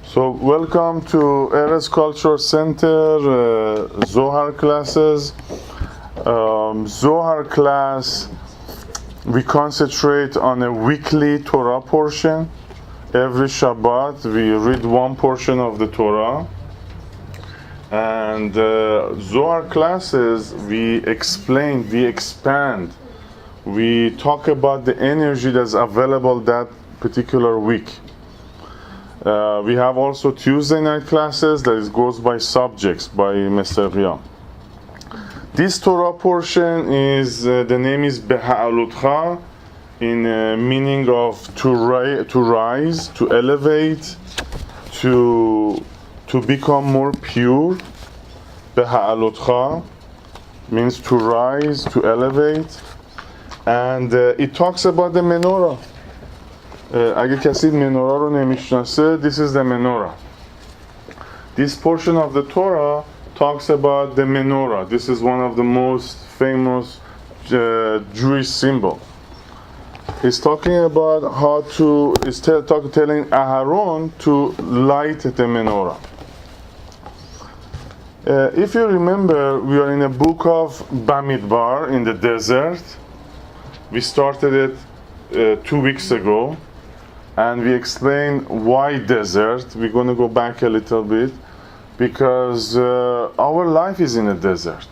So welcome to Eretz Culture Center Zohar classes. Zohar class, we concentrate on a weekly Torah portion. Every Shabbat we read one portion of the Torah. And Zohar classes, we explain, we expand, we talk about the energy that's available that particular week. We have also Tuesday night classes that goes by subjects by Mr. Riyam. This Torah portion is, the name is Beha'alotcha, in meaning of to rise, to elevate, to become more pure. Beha'alotcha means to rise, to elevate. And it talks about the menorah. اگه کسی منورا رو نمیشناسه, this is the menorah. This portion of the Torah talks about the menorah. This is one of the most famous Jewish symbols. He's talking about how to, telling Aharon to light the menorah. If you remember, we are in a book of Bamidbar in the desert. We started it 2 weeks ago. And we explain why desert. We're going to go back a little bit because our life is in a desert.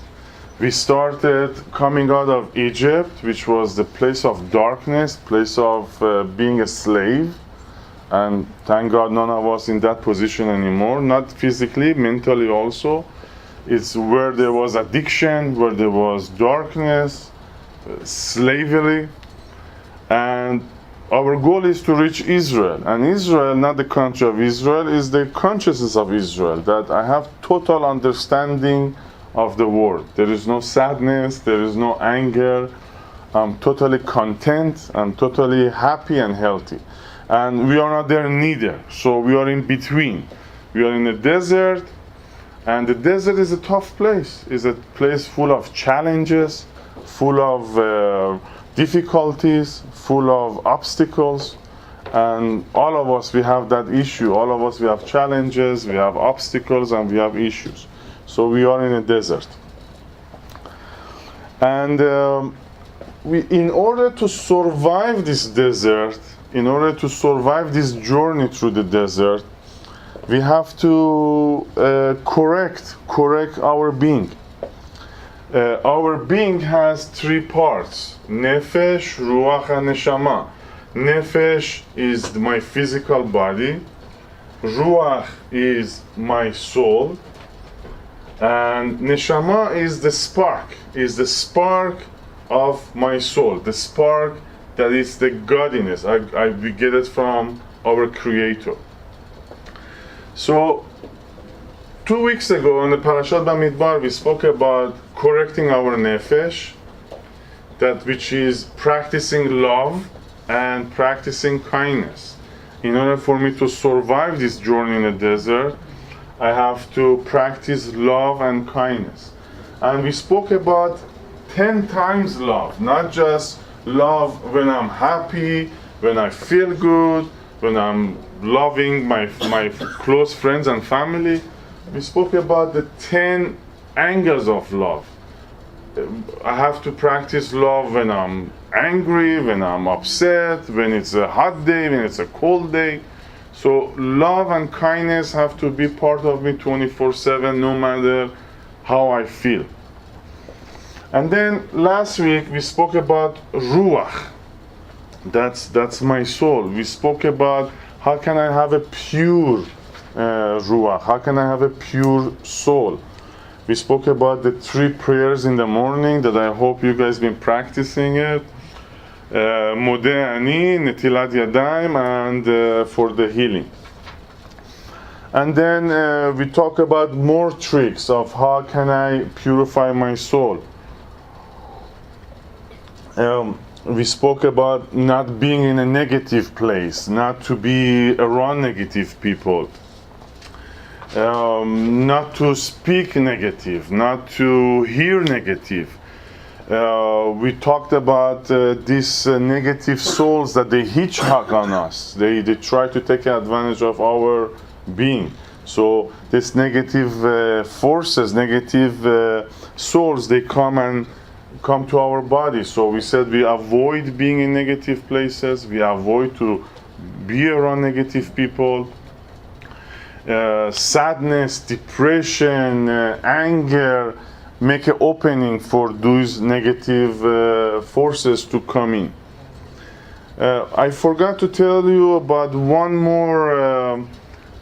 We started coming out of Egypt, which was the place of darkness, place of being a slave. And thank God none of us in that position anymore, not physically, mentally also. It's where there was addiction, where there was darkness, slavery. And our goal is to reach Israel, and Israel, not the country of Israel, is the consciousness of Israel, that I have total understanding of the world. There is no sadness, there is no anger. I'm totally content, I'm totally happy and healthy. And we are not there neither, so we are in between. We are in a desert, and the desert is a tough place. It's a place full of challenges, full of difficulties, full of obstacles, and all of us, we have that issue. All of us, we have challenges, we have obstacles, and we have issues. So we are in a desert. And in order to survive this desert, in order to survive this journey through the desert, we have to correct our being. Our being has 3 parts: nefesh, ruach, and neshama. Nefesh is my physical body, ruach is my soul, and neshama is the spark of my soul, the spark that is the godliness. We get it from our Creator. So 2 weeks ago on the Parashat Bamidbar, we spoke about correcting our nefesh, that which is practicing love and practicing kindness. In order for me to survive this journey in the desert, I have to practice love and kindness. And we spoke about 10 times love, not just love when I'm happy, when I feel good, when I'm loving my close friends and family. We spoke about the 10 angles of love. I have to practice love when I'm angry, when I'm upset, when it's a hot day, when it's a cold day. So love and kindness have to be part of me 24/7, no matter how I feel. And then last week we spoke about ruach. That's my soul. We spoke about how can I have a pure ruach, how can I have a pure soul. We spoke about the 3 prayers in the morning that I hope you guys been practicing it. Modeh ani, netilat yadayim, and for the healing. And then we talk about more tricks of how can I purify my soul. We spoke about not being in a negative place, not to be around negative people. Not to speak negative, not to hear negative. We talked about these negative souls that they hitchhike on us. They try to take advantage of our being. So this negative forces, negative souls, they come to our body. So we said we avoid being in negative places, we avoid to be around negative people. Sadness, depression, anger make an opening for those negative forces to come in. I forgot to tell you about one more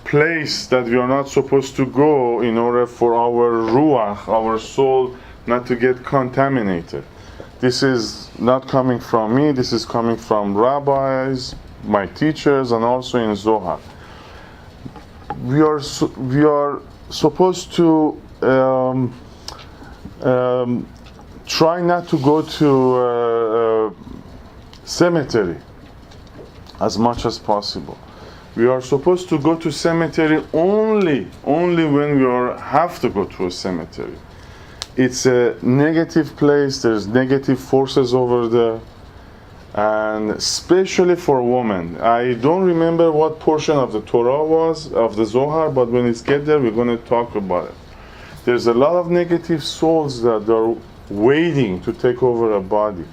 place that we are not supposed to go in order for our ruach, our soul, not to get contaminated. This is not coming from me, this is coming from rabbis, my teachers, and also in Zohar. We are supposed to try not to go to cemetery as much as possible. We are supposed to go to cemetery only when we have to go to a cemetery. It's a negative place, there's negative forces over there, and especially for women. I don't remember what portion of the Torah was, of the Zohar, but when it's get there, we're going to talk about it. There's a lot of negative souls that are waiting to take over a body.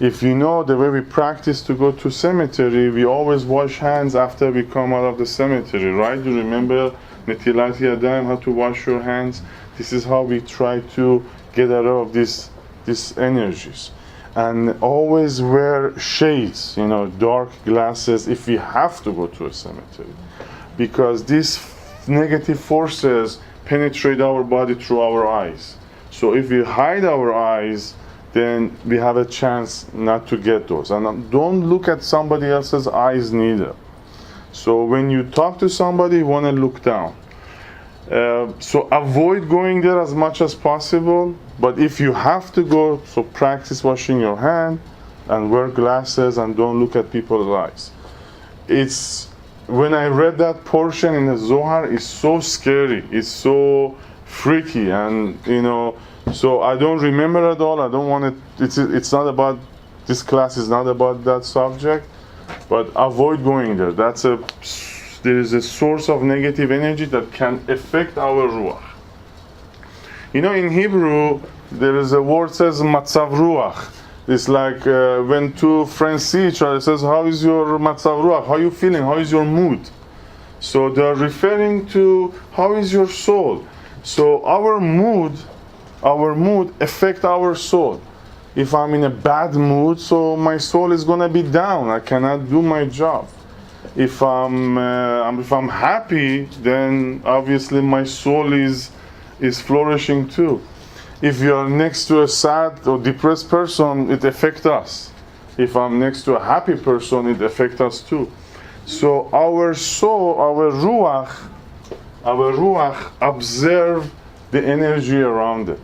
If you know the way we practice to go to cemetery, we always wash hands after we come out of the cemetery, right? You remember Netilat Yadayim, how to wash your hands? This is how we try to get rid of these energies. And always wear shades, dark glasses if we have to go to a cemetery. Because these negative forces penetrate our body through our eyes. So if we hide our eyes, then we have a chance not to get those. And don't look at somebody else's eyes neither. So when you talk to somebody, you want to look down. So avoid going there as much as possible. But if you have to go, so practice washing your hand and wear glasses and don't look at people's eyes. When I read that portion in the Zohar, it's so scary, it's so freaky, and so I don't remember at all. I don't want it. It's not about, this class is not about that subject, but avoid going there. There is a source of negative energy that can affect our ruach. In Hebrew, there is a word says matzav ruach. It's like when two friends see each other, it says, how is your matzav ruach? How are you feeling? How is your mood? So they are referring to how is your soul. So our mood affects our soul. If I'm in a bad mood, so my soul is going to be down. I cannot do my job. If I'm happy, then obviously my soul is flourishing too. If you are next to a sad or depressed person, it affects us. If I'm next to a happy person, it affects us too. So our soul, our ruach observe the energy around it.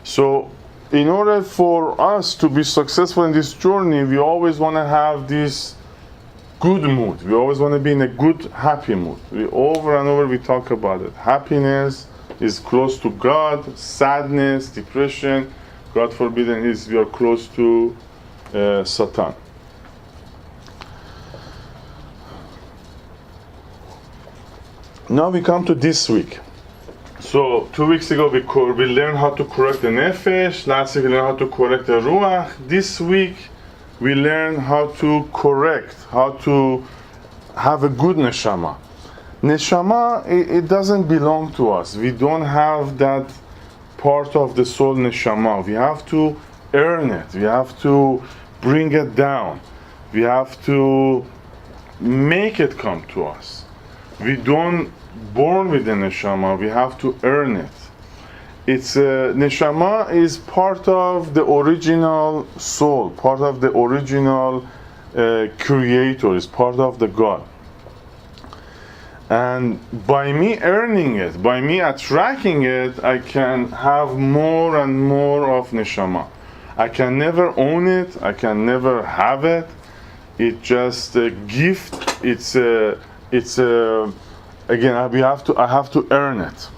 So in order for us to be successful in this journey, we always want to have this good mood. We always want to be in a good, happy mood. Over and over we talk about it. Happiness is close to God. Sadness, depression, God forbid, we are close to Satan. Now we come to this week. So 2 weeks ago we learned how to correct the nefesh. Last week we learned how to correct the ruach. This week we learn how to correct, how to have a good neshama. Neshama, it doesn't belong to us. We don't have that part of the soul neshama. We have to earn it. We have to bring it down. We have to make it come to us. We don't born with the neshama. We have to earn it. Neshama is part of the original soul, part of the original creator, is part of the God. And by me earning it, by me attracting it, I can have more and more of neshama. I can never own it, I can never have it. It's just a gift. Again, I have to earn it.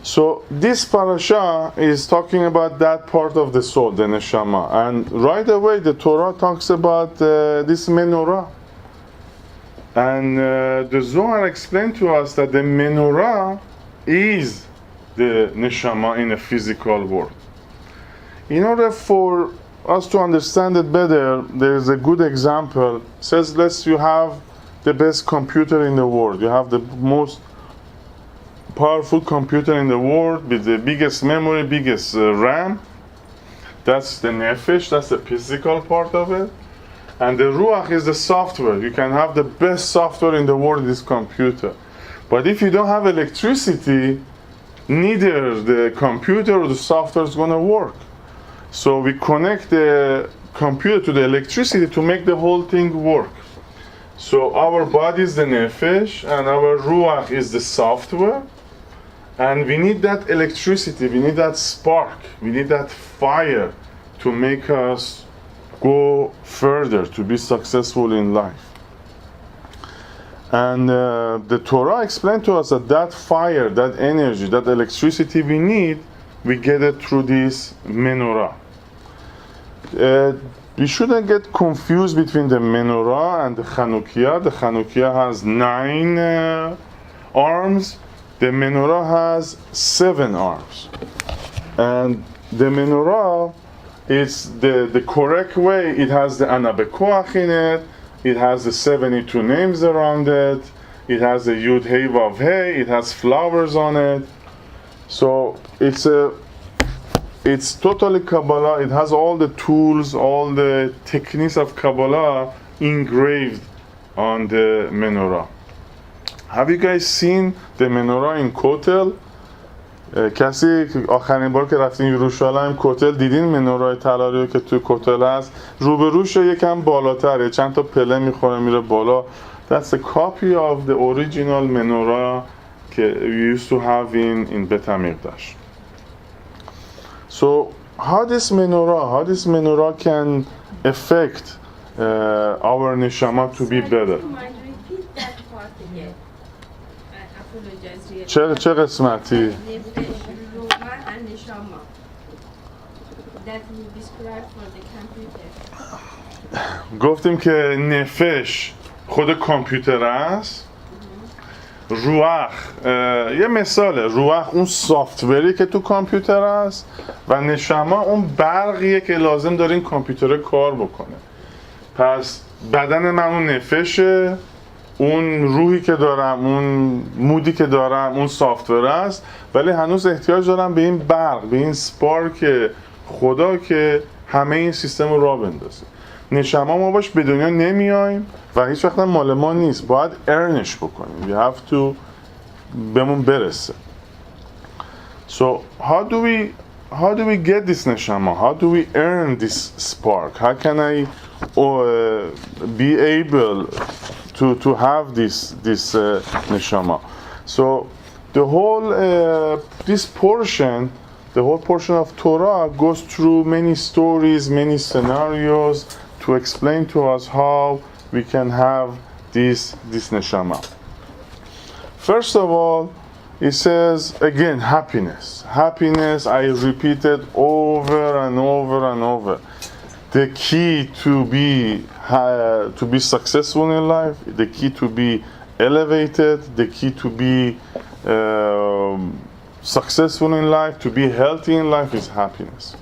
So this parasha is talking about that part of the soul, the neshama, and right away the Torah talks about this menorah. And the Zohar explained to us that the menorah is the neshama in a physical world. In order for us to understand it better, there is a good example. It says, you have the best computer in the world. You have the most powerful computer in the world with the biggest memory, biggest RAM. That's the nefesh, that's the physical part of it. And the ruach is the software. You can have the best software in the world in this computer. But if you don't have electricity, neither the computer or the software is going to work. So we connect the computer to the electricity to make the whole thing work. So our body is the nefesh and our ruach is the software. And we need that electricity, we need that spark, we need that fire to make us go further, to be successful in life. And the Torah explained to us that fire, that energy, that electricity we need, we get it through this menorah. We shouldn't get confused between the menorah and the Chanukiah. The Chanukiah has 9 arms. The menorah has 7 arms. And the menorah, it's the correct way. It has the anabekoach in it. It has the 72 names around it. It has the Yud Hey Vav Hey. It has flowers on it. So it's totally Kabbalah. It has all the tools, all the techniques of Kabbalah engraved on the menorah. Have you guys seen the menorah in کوتل؟ کسی آخرین بار که رفتین یروشالیم کوتل دیدین منورای طلایی که توی کوتل هست؟ روبروش یکم بالاتره، چند تا پله میخوره میره بالا. That's a copy of the original menorah we used to have in Bet HaMikdash. So how this menorah can affect our neshama to be better? چه قسمتی؟ گفتیم که نفش خود کامپیوتر است. روح یه مثاله، روح اون سافتوری که تو کامپیوتر است و نشما اون برقیه که لازم داره این کامپیوتر کار بکنه. پس بدن من اون نفشه، اون روحی که دارم، اون مودی که دارم، اون سافتور است، ولی هنوز احتیاج دارم به این برق، به این سپارک خدا که همه این سیستم رو راه بندازه. نشما ما باش به دنیا نمیایم و هیچ وقت مال ما نیست، باید ارنش بکنیم. We have to بهمون برسه. So how do we get this neshama? How do we earn this spark? How can I be able to have this neshama? So the whole this portion, the whole portion of Torah goes through many stories, many scenarios to explain to us how we can have this neshama. First of all, it says again happiness. Happiness, I repeat it over and over and over. The key to be successful in life, the key to be elevated, the key to be successful in life, to be healthy in life is happiness.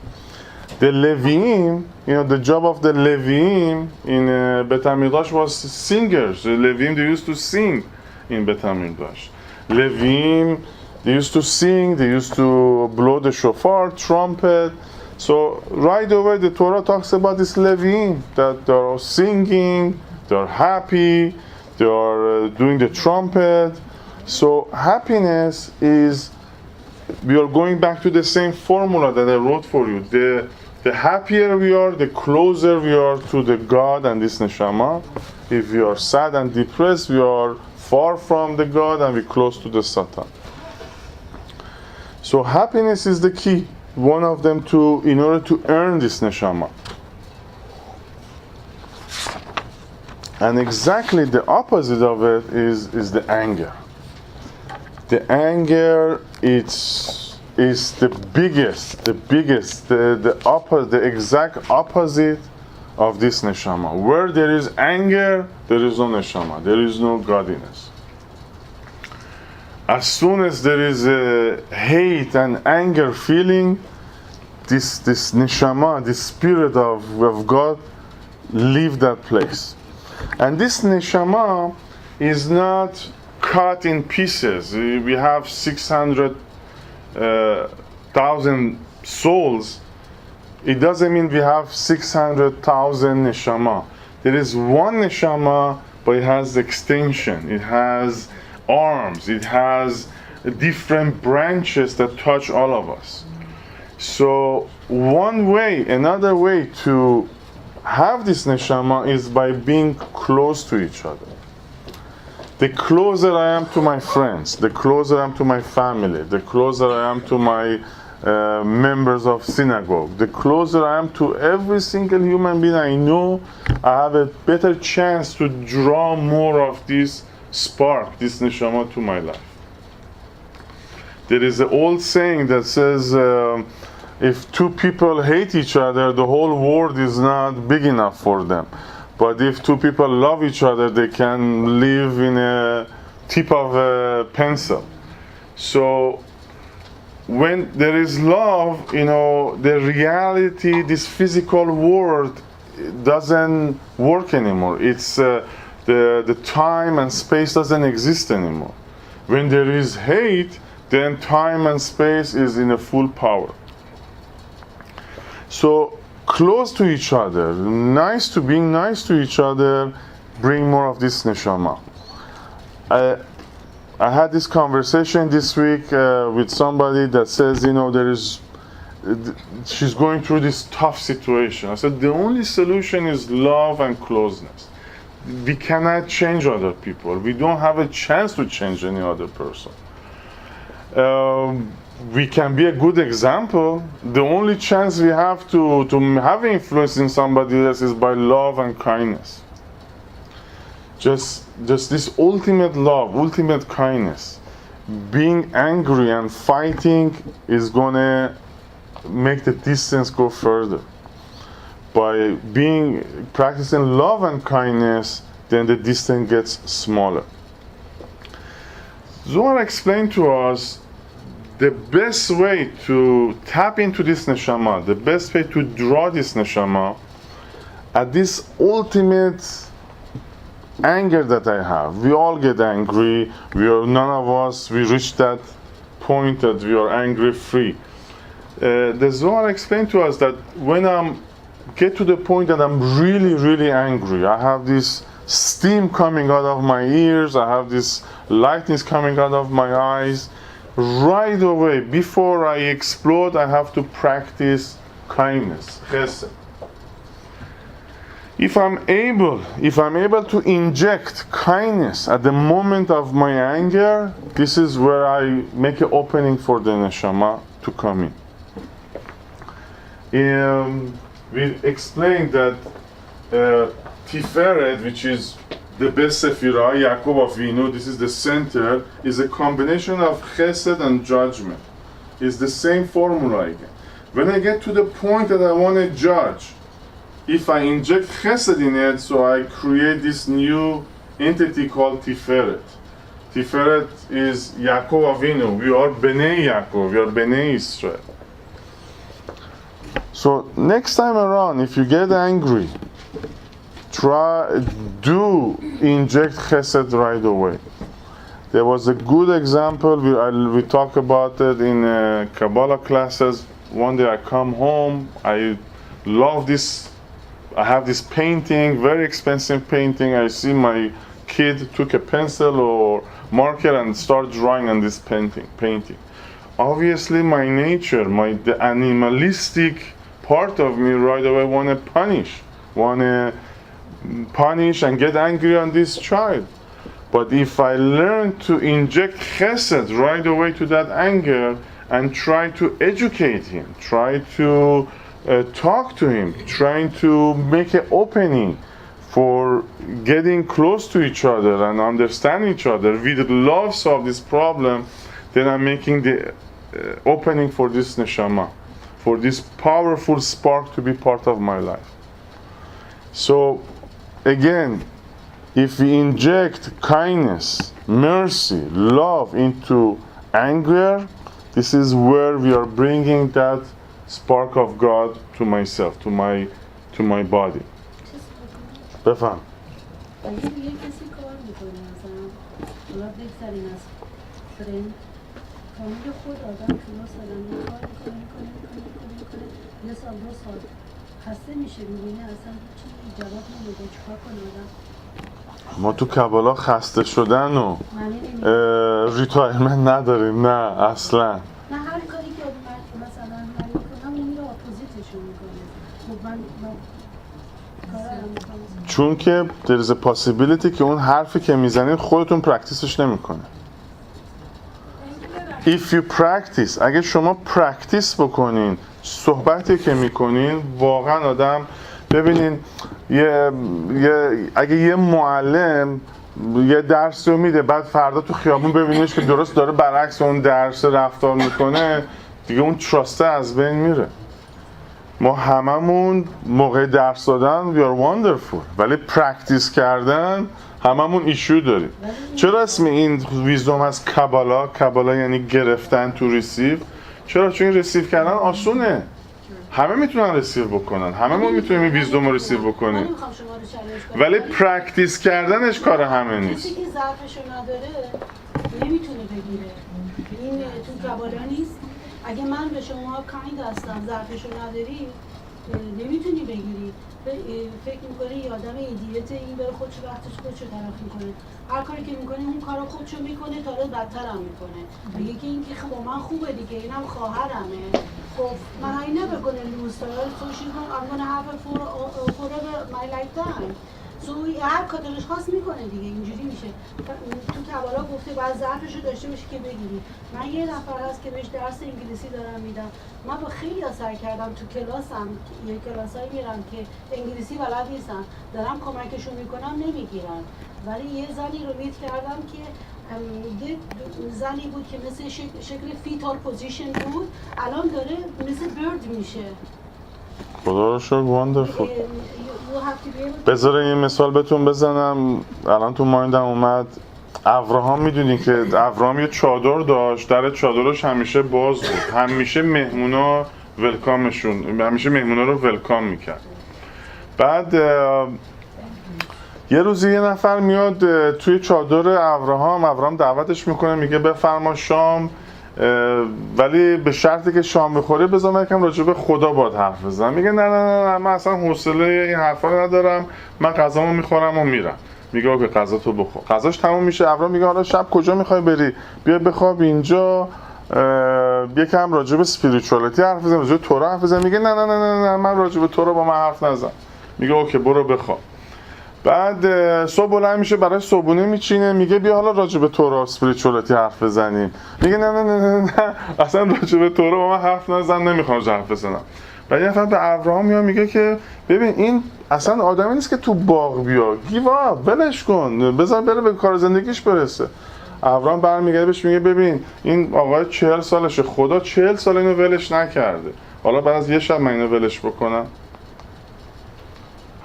The Leviim, the job of the Leviim in Bet HaMikdash was singers. The Leviim, they used to sing in Bet HaMikdash. Leviim, they used to sing, they used to blow the shofar, trumpet. So right away the Torah talks about this Leviim, that they are singing, they are happy, they are doing the trumpet. So happiness is, we are going back to the same formula that I wrote for you. The happier we are, the closer we are to the God and this neshama. If we are sad and depressed, we are far from the God and we're close to the Satan. So happiness is the key, one of them in order to earn this neshama. And exactly the opposite of it is the anger. The anger, is the biggest, the exact opposite of this neshama. Where there is anger, there is no neshama, there is no godliness. As soon as there is a hate and anger feeling, this neshama, this spirit of God, leave that place. And this neshama is not cut in pieces. We have 600,000 souls. It doesn't mean we have 600,000 neshama. There is one neshama, but it has extension. It has arms. It has different branches that touch all of us. So another way to have this neshama is by being close to each other. The closer I am to my friends, the closer I am to my family, the closer I am to my members of synagogue, the closer I am to every single human being I know, I have a better chance to draw more of this spark, this neshama, to my life. There is an old saying that says, if two people hate each other, the whole world is not big enough for them. But if two people love each other, they can live in a tip of a pencil. So when there is love, the reality, this physical world, doesn't work anymore. It's the time and space doesn't exist anymore. When there is hate, then time and space is in a full power. So close to each other, being nice to each other, bring more of this neshama. I had this conversation this week with somebody that says, she's going through this tough situation. I said, the only solution is love and closeness. We cannot change other people. We don't have a chance to change any other person. We can be a good example. The only chance we have to have influence in somebody else is by love and kindness. Just this ultimate love, ultimate kindness. Being angry and fighting is gonna make the distance go further. By practicing love and kindness, then the distance gets smaller. Zohar explained to us the best way to tap into this neshama, the best way to draw this neshama, at this ultimate anger that I have. We all get angry. None of us, we reach that point that we are angry free. The Zohar explained to us that when I get to the point that I'm really, really angry, I have this steam coming out of my ears, I have this lightness coming out of my eyes, right away, before I explode, I have to practice kindness, chesed. If I'm able to inject kindness at the moment of my anger, this is where I make an opening for the neshama to come in. We explained that Tiferet, which is the best Sephirah, Yaakov Avinu, this is the center, is a combination of chesed and judgment. It's the same formula again. When I get to the point that I want to judge, if I inject chesed in it, so I create this new entity called Tiferet. Tiferet is Yaakov Avinu. We are Bnei Yaakov, we are Bnei Israel. So next time around, if you get angry, inject chesed right away. There was a good example, we talk about it in Kabbalah classes. One day I come home, I love this, I have this painting, very expensive painting. I see my kid took a pencil or marker and start drawing on this painting. Obviously my nature, the animalistic part of me right away want to punish and get angry on this child. But if I learn to inject chesed right away to that anger and try to educate him, try to talk to him, trying to make an opening for getting close to each other and understand each other, with love solve this problem, then I'm making the opening for this neshama, for this powerful spark to be part of my life. So again, if we inject kindness, mercy, love into anger, this is where we are bringing that spark of God to myself, to my body. بفهم. یه کسی کار میکنه مثلا حالا بگذاریم از فرند کامل خود آدم تو مثلا یه کار میکنه یه سال 2 سال خسته میشه میبینه اصلا چی جواب نمیده چیکار کنه آدم. ما تو کبالا خسته شدن و ریتایرمنت نداریم، نه اصلا. نه هر کاری که مثلا من میکنم اون رو اپوزیتشون میکنه. خب من چون که there is a possibility که اون حرفی که میزنین خودتون پرکتیسش نمیکنه. If you practice، اگه شما پرکتیس بکنین صحبتی که میکنین، واقعا آدم ببینین اگه یه معلم یه درس رو میده بعد فردا تو خیابون ببینیش که درست داره برعکس اون درس رفتار میکنه، دیگه اون تراسته از بین میره. ما هممون موقع درس دادن we are wonderful، ولی پرکتیس کردن هممون ایشو داریم. چرا اسم این ویزدوم هست کبالا؟ کبالا یعنی گرفتن تو ریسیو. چرا؟ چون این ریسیو کردن آسونه، همه میتونن ریسیو بکنن، همه ما میتونیم این ویزدوم رو ریسیو بکنیم، ولی پرکتیس کردنش کار همه نیست. کسی که ظرفشو نداره نمیتونه بگیره. این تو کبالا نیست. اگه من به شما کایند هستم ظرفشو نداری نمیتونی بگیری. فکر میکنه یه آدم ایدیته، این بره خودشو وقتش خودشو تلف میکنه، هر کاری که میکنه اون کارو خودشو میکنه تا رو بدتر هم میکنه. میگه که این که خب من خوبه دیگه، اینم خواهرمه. خب من I never gonna lose her, so she's gonna, I'm gonna have her forever my lifetime. So هر کارش خاص میکنه دیگه، اینجوری میشه. تو کبالا گفته بعد ظرفشو داشته باشی که بگیری. من یه نفر هست که بهش درس انگلیسی دارم میدم، من با خیلی سعی کردم تو کلاسم، یه کلاسایی میرم که انگلیسی بلد نیستن، دارم کمکشون میکنم نمیگیرن، ولی یه زنی رو میت کردم که یه زنی بود که مثل شکل فیتال پوزیشن بود، الان داره مثل برد میشه. خدا رو شکر واندرفول. بذارین یه مثال بهتون بزنم الان تو مایندم اومد. ابراهام میدونین که ابراهام یه چادر داشت، در چادرش همیشه باز بود، همیشه مهمونا ولکامشون، همیشه مهمونا رو ولکام میکرد. بعد یه روزی یه نفر میاد توی چادر ابراهام دعوتش میکنه، میگه بفرما شام، ولی به شرطی که شام بخوری بذار من یکم راجع به خدا باهات حرف بزنم. میگه نه من اصلا حوصله این حرفا رو ندارم، من غذامو میخورم و میرم. میگه اوکی غذا تو بخور. غذاش تموم میشه، ابراهام میگه حالا شب کجا میخوای بری؟ بیا بخواب اینجا، یکم راجع به اسپریچوالیتی حرف بزنیم، راجع به تورا حرف بزنیم. میگه نه من راجع به تورا با من حرف نزن. میگه اوکی برو بخواب. بعد صبح بلند میشه برای صبحونه میچینه، میگه بیا حالا راجع به تورا اسپریچوالیتی حرف بزنیم. میگه نه اصلا راجع به تورا با من حرف نزن، نمیخوام حرف بزنم. بعد یه نفر به ابراهام میاد میگه که ببین این اصلا آدمی نیست که تو باغ بیا، گیو اپ، ولش کن، بذار بره به کار زندگیش برسه. ابراهام برمیگرده بهش میگه ببین این آقای 40 سالشه، خدا 40 سال اینو ولش نکرده، حالا بعد از یه شب من اینو ولش بکنم؟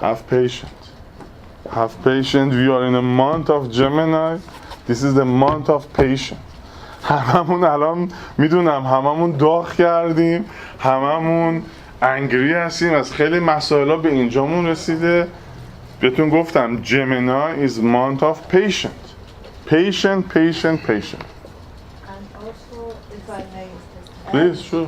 Have patience. We are in a month of Gemini. This is the month of patience. هممون الان میدونم هممون داغ کردیم، هممون انگری هستیم، از خیلی مسائل به اینجامون رسیده. بهتون گفتم Gemini is month of patience. Patient. And also, if I may, Please, sure.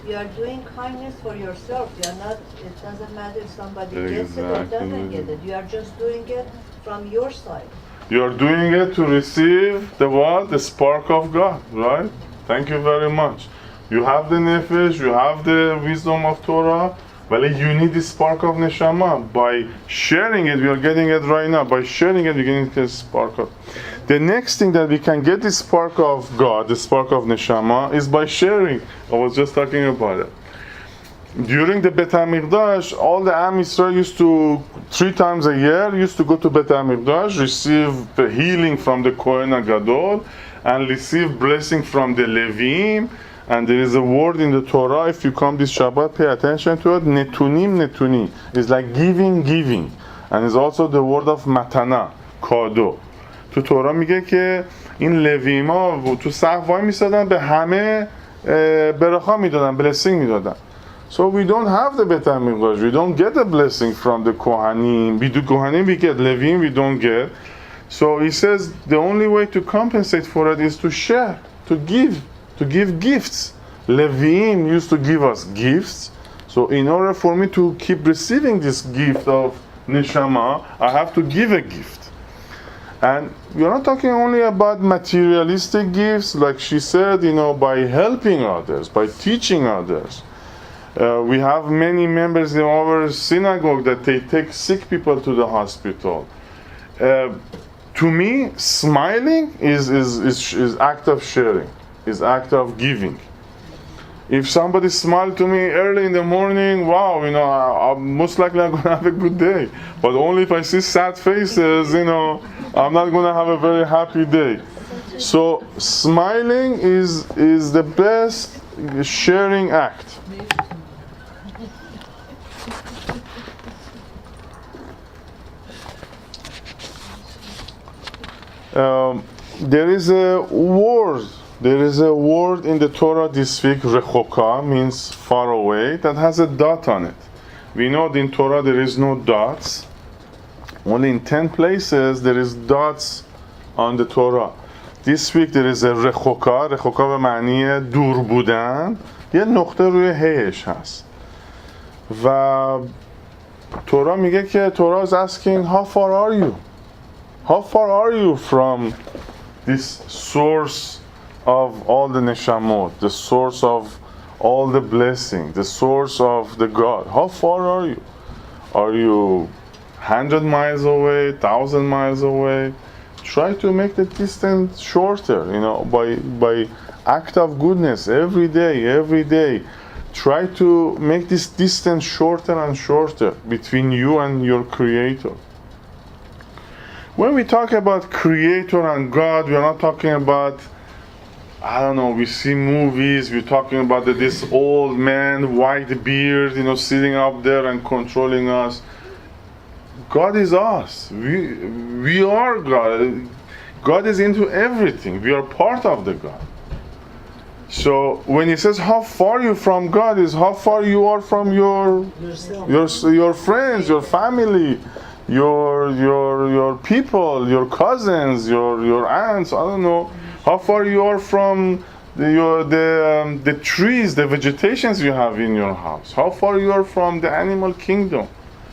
You are doing kindness for yourself. You are not. It doesn't matter if somebody gets it or doesn't get it. You are just doing it from your side. You are doing it to receive the what? The spark of God, right? Thank you very much. You have the nefesh, you have the wisdom of Torah, but you need the spark of neshama. By sharing it, we are getting it right now. By sharing it, we're getting the spark of. The next thing that we can get the spark of God, the spark of neshama, is by sharing. I was just talking about it. During the Bet HaMikdash, all the Am Yisrael used to 3 times a year used to go to Bet HaMikdash, receive the healing from the Kohen HaGadol, and receive blessing from the Levim, And there is a word in the Torah, if you come this Shabbat, pay attention to it, netunim, netuni. It's like giving, giving. And it's also the word of matana, kado. تو تورا میگه که این لویما تو صف وای میسادن به همه برخا میدادن، blessing میدادن. So we don't have the Bet HaMikdash, we don't get the blessing from the Kohanim. We do Kohanim, we get Levim, we don't get. So he says the only way to compensate for it is to share, to give gifts. Levim used to give us gifts. So in order for me to keep receiving this gift of Neshama, I have to give a gift. And we are not talking only about materialistic gifts, like she said, by helping others, by teaching others. We have many members in our synagogue that they take sick people to the hospital. To me, smiling is act of sharing, is act of giving. If somebody smiled to me early in the morning, wow, I'm most likely I'm gonna have a good day. But only if I see sad faces, I'm not gonna have a very happy day. So smiling is the best sharing act. There is a word in the Torah this week, rechoka, means far away, that has a dot on it. We know that in Torah there is no dots. Only in 10 places there is dots on the Torah. This week there is a rechoka. rechoka به معنی دور بودن. یه نقطه روی هیش هست. و تورا میگه که Torah is asking, how far are you? How far are you from this source of all the neshamot, the source of all the blessing, the source of the God? How far are you? Are you 100 miles away, 1,000 miles away? Try to make the distance shorter, by act of goodness every day. Try to make this distance shorter and shorter between you and your Creator. When we talk about Creator and God, we are not talking about, we see movies, we're talking about this old man, white beard, sitting up there and controlling us. God is us. We are God. God is into everything. We are part of the God. So when he says how far you from God is how far you are from your friends, your family, your people, your cousins, your aunts. I don't know how far you are from the trees, the vegetations you have in your house. How far you are from the animal kingdom.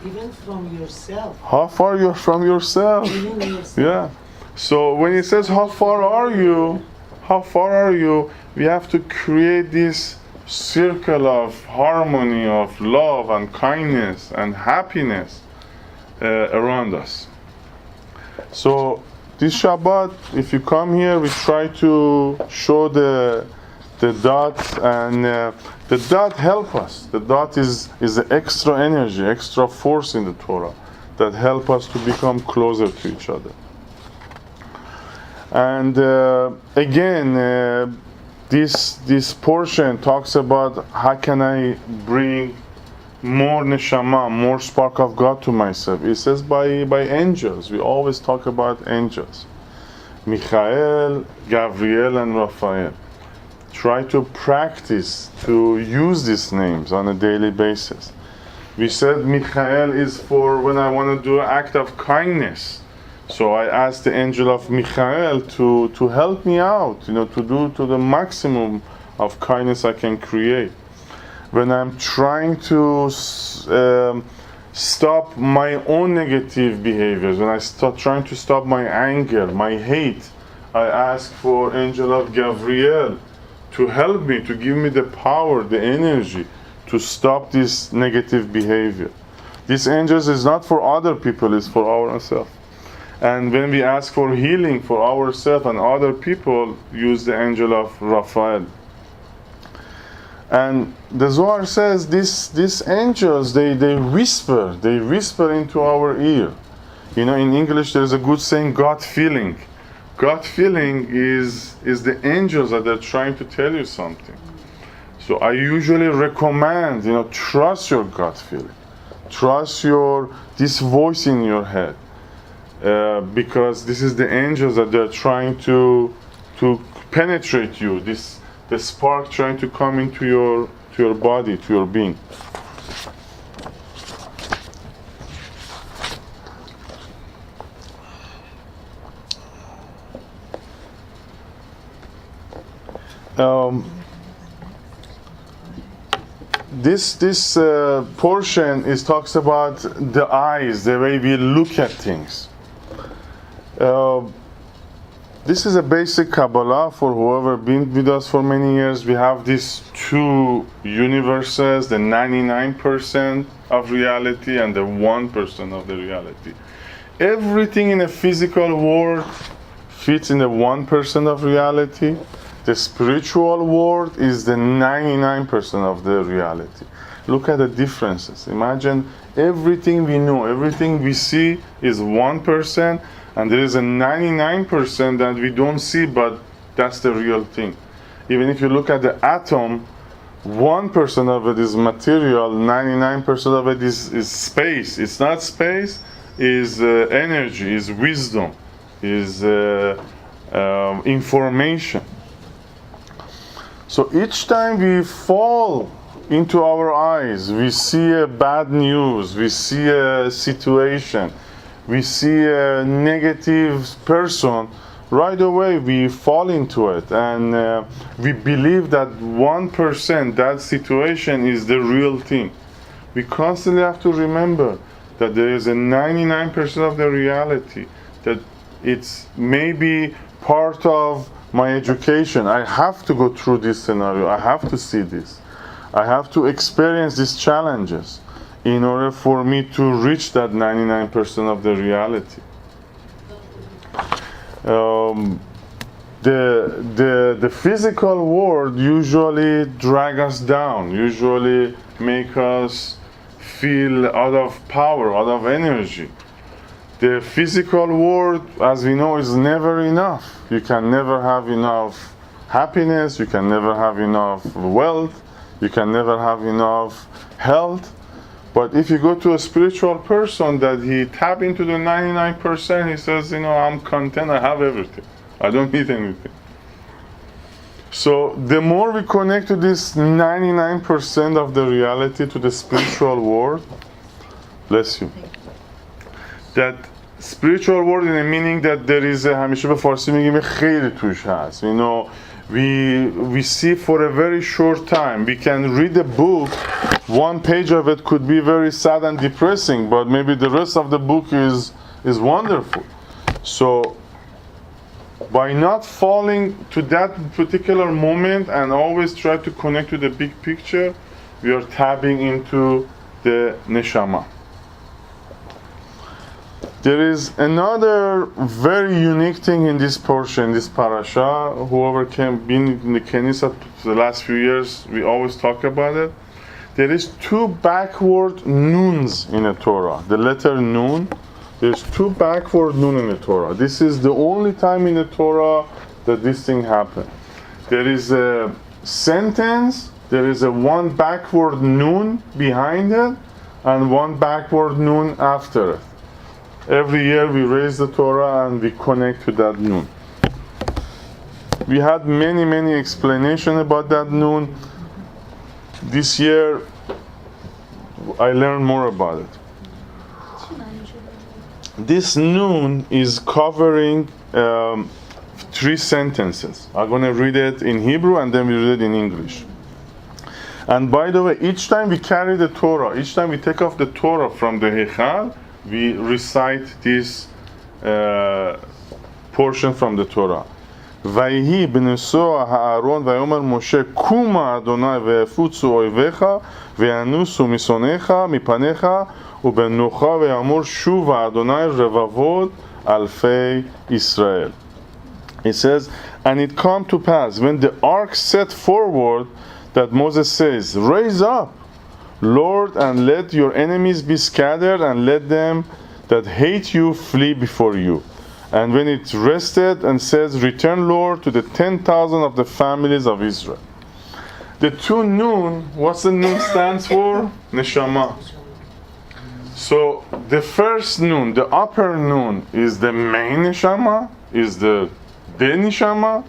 Even from yourself. How far you're from yourself. Even yourself. Yeah. So when he says how far are you, we have to create this circle of harmony, of love and kindness and happiness around us. So this Shabbat, if you come here, we try to show the dot, and the dot help us. The dot is the extra energy, extra force in the Torah that help us to become closer to each other. And again, this portion talks about how can I bring more neshama, more spark of God to myself. It says by angels. We always talk about angels. Michael, Gabriel, and Raphael. Try to practice to use these names on a daily basis. We said Michael is for when I want to do an act of kindness. So I asked the angel of Michael to help me out, to do to the maximum of kindness I can create. When I'm trying to stop my own negative behaviors, when I start trying to stop my anger, my hate, I ask for angel of Gabriel to help me, to give me the power, the energy to stop this negative behavior. This angels is not for other people, it's for ourselves. And when we ask for healing for ourselves and other people, use the angel of Raphael. And the Zohar says these angels, they whisper into our ear. In English there is a good saying, God feeling. God feeling is the angels that are trying to tell you something. So I usually recommend, trust your gut feeling, trust this voice in your head, because this is the angels that they're trying to penetrate you. The spark trying to come into your body, to your being. This portion talks about the eyes, the way we look at things. This is a basic Kabbalah for whoever been with us for many years. We have these two universes, the 99% of reality and the 1% of the reality. Everything in the physical world fits in the 1% of reality. The spiritual world is the 99% of the reality. Look at the differences. Imagine everything we know, everything we see is 1%, and there is a 99% that we don't see, but that's the real thing. Even if you look at the atom, 1% of it is material, 99% of it is space. It's not space, is energy, is wisdom, is information. So each time we fall into our eyes, we see a bad news, we see a situation, we see a negative person, right away we fall into it, and we believe that 1%, that situation is the real thing. We constantly have to remember that there is a 99% of the reality, that it's maybe part of my education. I have to go through this scenario. I have to see this. I have to experience these challenges in order for me to reach that 99% of the reality. The physical world usually drag us down, usually make us feel out of power, out of energy. The physical world, as we know, is never enough. You can never have enough happiness, you can never have enough wealth, you can never have enough health. But if you go to a spiritual person that he tap into the 99%, he says, I'm content, I have everything. I don't need anything. So the more we connect to this 99% of the reality, to the spiritual world, bless you. That spiritual world in the meaning that there is همیشه به فارسی میگیم خیر توش هست. We see for a very short time. We can read a book, one page of it could be very sad and depressing, but maybe the rest of the book is wonderful. So by not falling to that particular moment and always try to connect to the big picture, we are tapping into the neshama. There is another very unique thing in this portion, this parasha. Whoever been in the Kenisa the last few years, we always talk about it. There is two backward nuns in the Torah. The letter nun, there's two backward nun in the Torah. This is the only time in the Torah that this thing happened. There is a sentence, there is a one backward nun behind it, and one backward nun after it. Every year we raise the Torah and we connect to that nun. We had many explanations about that nun. This year I learned more about it. This nun is covering 3 sentences. I'm going to read it in Hebrew and then we read it in English. And by the way, each time we carry the Torah, each time we take off the Torah from the Heichal, we recite this portion from the Torah. ויהי בנשוא הארון ויאמר משה קומה אדוני ויפוצו אויביך וינוסו משונאיך מפניך ובנוחה ויאמר שובה אדוני רבבות אלפי ישראל. It says, and it come to pass when the ark set forward that Moses says, raise up, Lord, and let your enemies be scattered, and let them that hate you flee before you. And when it rested and says, return, Lord, to the 10,000 of the families of Israel. the two noon, what's the noon stands for? Neshama. So the first noon, the upper noon, is the main neshama, is the neshama,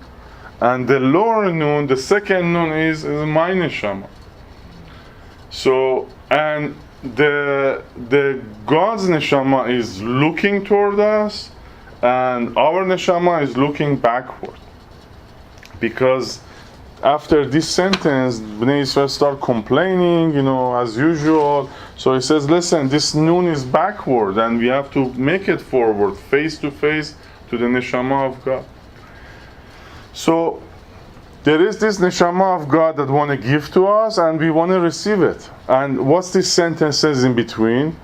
and the lower noon, the second noon, is my neshama. So, and the God's neshama is looking toward us, and our neshama is looking backward. Because after this sentence, Bnei Israel start complaining, as usual. So he says, listen, this noon is backward, and we have to make it forward, face to face to the neshama of God. So there is this neshama of God that want to give to us, and we want to receive it. And what's this sentence says in between?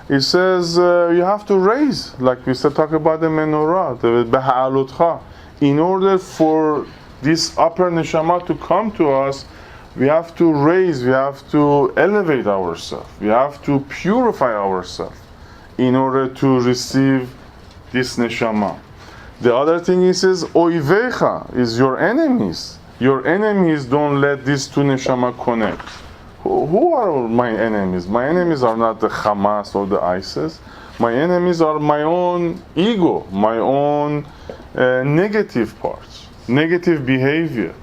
It says you have to raise, like we said, talk about the menorah, the Beha'alotcha. In order for this upper neshama to come to us, we have to raise, we have to elevate ourselves, we have to purify ourselves in order to receive this neshama. The other thing he says, oivecha, is your enemies. Your enemies don't let these two neshama connect. Who are my enemies? My enemies are not the Hamas or the ISIS. My enemies are my own ego, my own negative parts, negative behavior.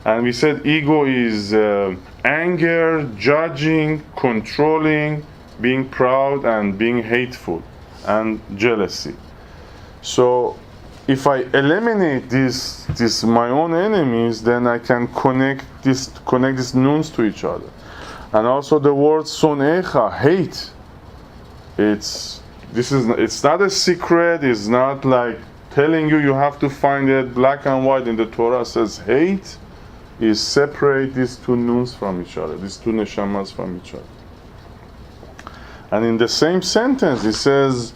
And we said ego is anger, judging, controlling, being proud, and being hateful, and jealousy. So if I eliminate these my own enemies, then I can connect these noons to each other. And also the word sonecha, hate. It's not a secret. It's not like telling you have to find it black and white in the Torah. It says hate is separate these two noons from each other, these two neshamas from each other. And in the same sentence, it says,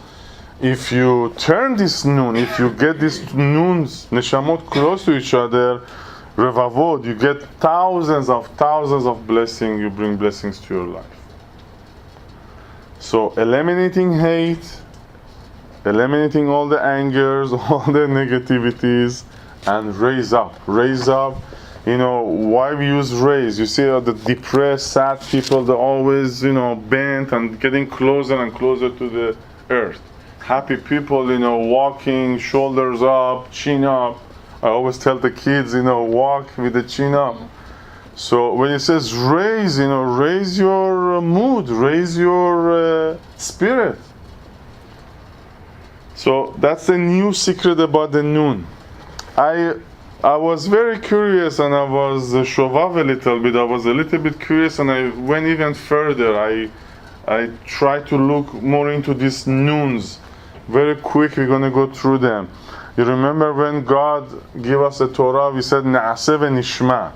if you turn this noon, if you get these noons, neshamot, close to each other, revavod, you get thousands of blessings, you bring blessings to your life. So eliminating hate, eliminating all the angers, all the negativities, and raise up. Why we use raise? You see the depressed, sad people, they're always, bent and getting closer and closer to the earth. Happy people, walking, shoulders up, chin up. I always tell the kids, walk with the chin up. So when it says raise, raise your mood, raise your spirit. So that's the new secret about the noon. I was very curious, and I was shovav a little bit. I was a little bit curious, and I went even further. I tried to look more into these noons. Very quick, we're going to go through them. You remember when God gave us the Torah, we said, Na'aseh v'nishma.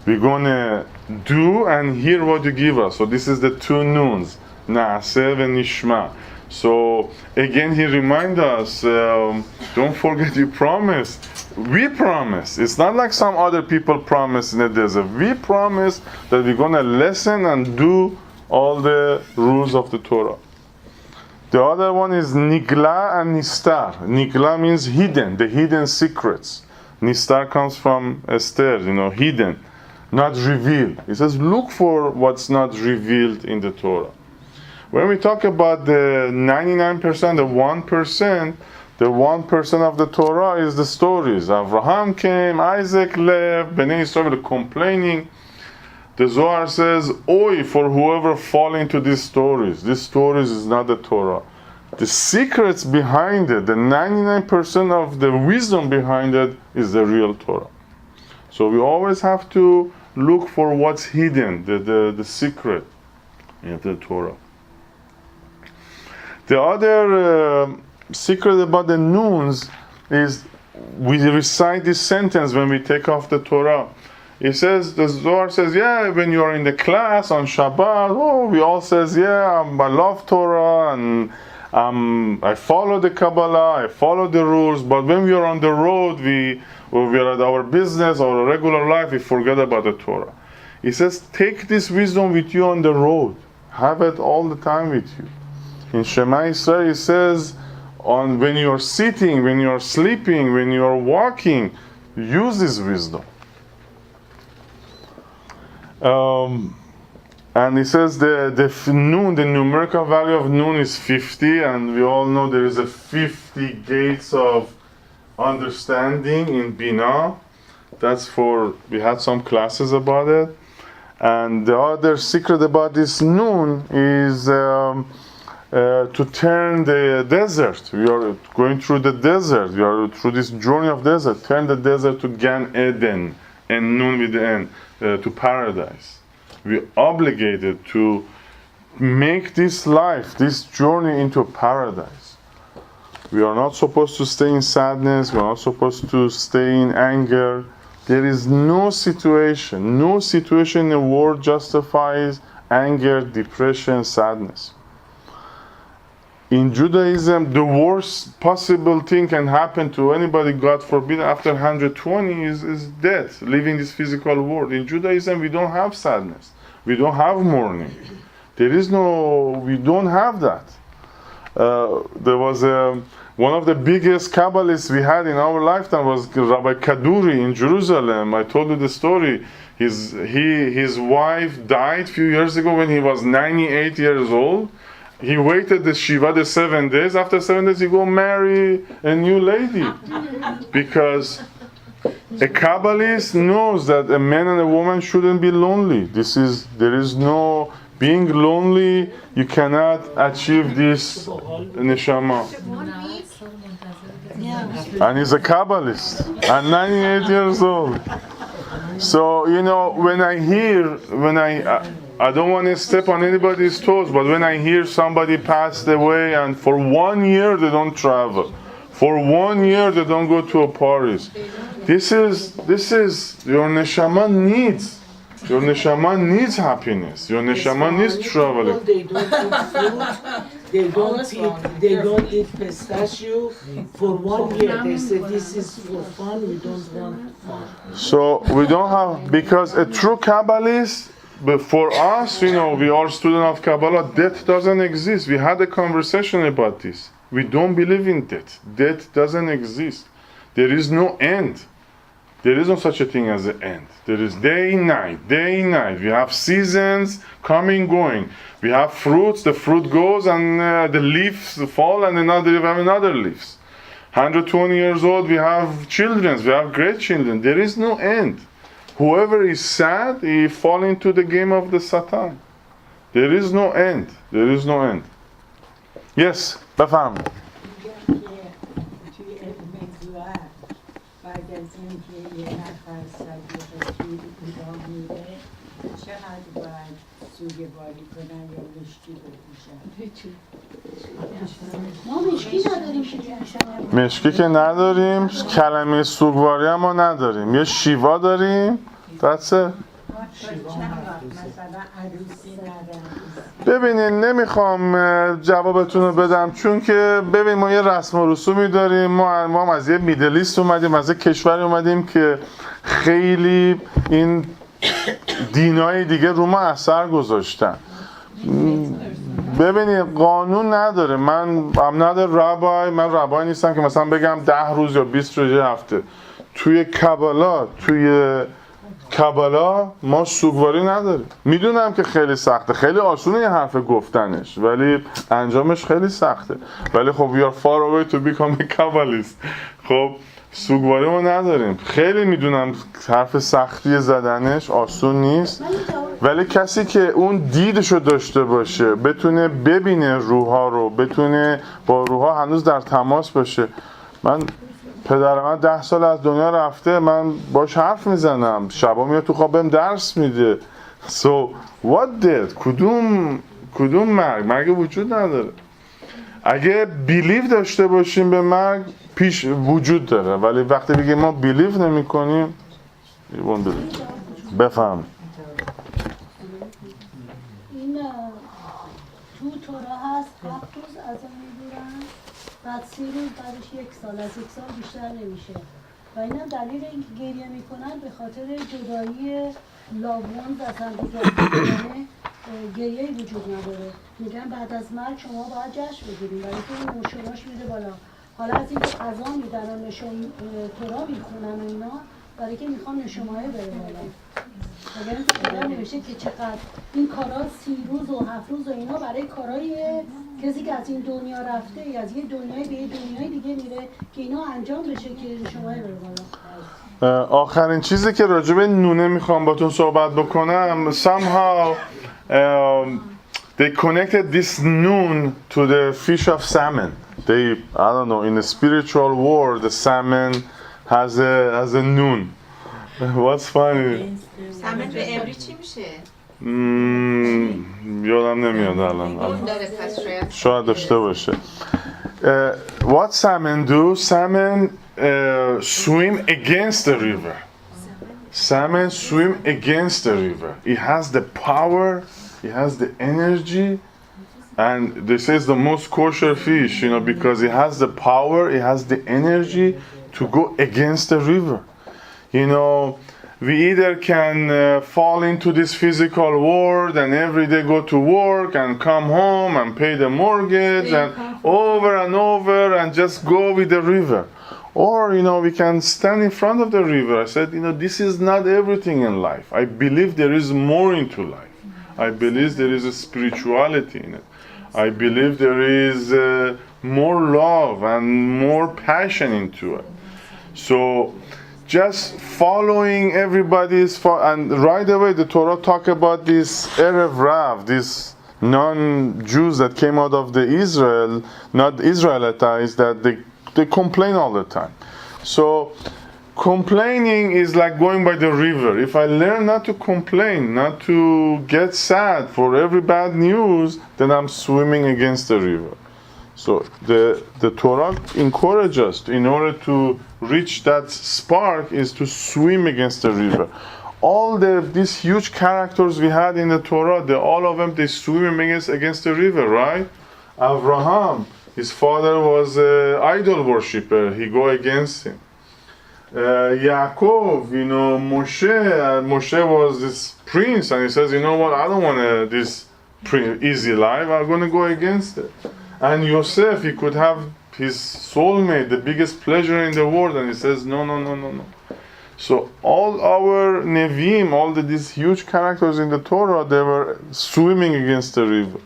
We're going to do and hear what you give us. So this is the two noons, Na'aseh v'nishma. So again, he reminds us, don't forget you promised. We promise. It's not like some other people promise in the desert. We promise that we're going to listen and do all the rules of the Torah. The other one is Nigla and Nistar. Nigla means hidden, the hidden secrets. Nistar comes from Esther, hidden, not revealed. It says, look for what's not revealed in the Torah. When we talk about the 99%, the 1% of the Torah is the stories. Abraham came, Isaac left, Bnei Israel complaining. The Zohar says, Oi, for whoever fall into these stories. These stories is not the Torah. The secrets behind it, the 99% of the wisdom behind it is the real Torah. So we always have to look for what's hidden, the secret in the Torah. The other secret about the noons is we recite this sentence when we take off the Torah. It says, the Zohar says, when you are in the class on Shabbat, we all says, I love Torah and I follow the Kabbalah, I follow the rules, but when we are on the road, we are at our business or regular life, we forget about the Torah. It says, take this wisdom with you on the road. Have it all the time with you. In Shema Yisrael, it says, when you are sitting, when you are sleeping, when you are walking, use this wisdom. And he says the noon, the numerical value of noon is 50, and we all know there is a 50 gates of understanding in Bina. That's for, we had some classes about it. And the other secret about this noon is to turn the desert. We are going through the desert. We are through this journey of desert. Turn the desert to Gan Eden, and noon with the end, to paradise. We are obligated to make this life, this journey into paradise. We are not supposed to stay in sadness. We are not supposed to stay in anger. There is no situation in the world justifies anger, depression, sadness. In Judaism, the worst possible thing can happen to anybody, God forbid, after 120 is death, leaving this physical world. In Judaism, we don't have sadness. We don't have mourning. We don't have that. There was one of the biggest Kabbalists we had in our lifetime was Rabbi Kaduri in Jerusalem. I told you the story. His wife died a few years ago when he was 98 years old. He waited the Shiva the 7 days. After 7 days, he go marry a new lady. Because a Kabbalist knows that a man and a woman shouldn't be lonely. There is no being lonely. You cannot achieve this neshama. And he's a Kabbalist and 98 years old. So when I don't want to step on anybody's toes, but when I hear somebody passed away and for 1 year they don't travel, for 1 year they don't go to a parties, this is your neshama needs. Your neshama needs happiness. Your neshama needs traveling. They don't eat fruit. They don't eat pistachio for 1 year. They say this is for fun. We don't want fun. So we don't have, because a true Kabbalist, but for us, we are students of Kabbalah, death doesn't exist. We had a conversation about this. We don't believe in death. Death doesn't exist. There is no end. There is no such a thing as an end. There is day and night, day and night. We have seasons coming, going. We have fruits, the fruit goes and the leaves fall and we have another leaves. 120 years old, we have children, we have great children. There is no end. Whoever is sad, he fall into the game of the Satan. There is no end. There is no end. Yes, بفهم. ما مشکی نداریم مشکی که نداریم، کلمه سوگواری هم ما نداریم. یه شیوا داریم. That's it. ببینین نمیخوام جوابتون رو بدم چون که ببین ما یه رسم و رسومی داریم. ما هم از یه میدلیست اومدیم، از یه کشوری اومدیم که خیلی این دینای دیگه رو ما اثر گذاشتن. ببینید قانون نداره. من من ربای نیستم که مثلا بگم 10 روز یا 20 روز یه هفته. توی کبالا ما سوگواری نداریم. میدونم که خیلی سخته، خیلی آسونه یه حرف گفتنش، ولی انجامش خیلی سخته. ولی خب we are far away to become a Kabbalist. خب سوگواری ما نداریم. خیلی میدونم حرف سختی زدنش آسون نیست، ولی کسی که اون دیدشو داشته باشه، بتونه ببینه روحا رو، بتونه با روحا هنوز در تماس باشه. من پدر من 10 سال از دنیا رفته، من باش حرف میزنم، شبا میاد تو خوابم درس میده. So what death؟ کدوم مرگ وجود نداره. اگه بیلیف داشته باشیم به مرگ پیش وجود داره، ولی وقتی بگیم ما بیلیف نمی کنیم بفهم. این تو تورا هست 7 روز از اون میگیرن، بعد 30 روز بعدش 1 سال، از 1 سال بیشتر نمیشه. و اینا دلیل اینکه گریه میکنن به خاطر جدایی لاوان از هم دیگه گریه وجود نداره. میگن بعد از مرگ شما باید جشن بگیریم، ولی که این نوشوناش میده بالا. حالا از اینکه غذا میدن و نشون تورا میخونن و اینا برای که میخوام نشمایه بره بالا. اگر اینجا نوشته که چقدر این کارا 30 روز و 7 روز و اینا برای کارای کسی که از این دنیا رفته، از یه دنیای به یه دنیای دیگه میره که اینا انجام بشه که نشمایه بره بالا. آخرین چیزی که راجع به نونه میخوام باتون صحبت بکنم. Somehow they connected this noon to the fish of salmon. I don't know, in the spiritual world the salmon has a noon. What's funny? سمن به عبری چی میشه؟ یادم نمیاد الان. اون داره پس شاید داشته باشه. What salmon do? Salmon swim against the river. Salmon swim against the river. It has the power, it has the energy, and they say it's the most kosher fish, you know, because it has the power, it has the energy to go against the river. You know, we either can fall into this physical world and every day go to work and come home and pay the mortgage and over and just go with the river. Or, you know, we can stand in front of the river. I said, you know, this is not everything in life. I believe there is more into life. I believe there is a spirituality in it. I believe there is more love and more passion into it. So, just following everybody's and right away the Torah talk about this Erev Rav, these non-Jews that came out of the Israel, not Israelites, that they complain all the time. So complaining is like going by the river. If I learn not to complain, not to get sad for every bad news, then I'm swimming against the river. So the Torah encourages us, in order to reach that spark, is to swim against the river. All these huge characters we had in the Torah, all of them, they swim against the river, right? Abraham, his father was an idol worshipper. He go against him. Yaakov, you know, Moshe was this prince, and he says, you know what, I don't want this easy life. I'm going to go against it. And Yosef, he could have his soulmate, the biggest pleasure in the world, and he says, no. So all our Nevi'im, all these huge characters in the Torah, they were swimming against the river.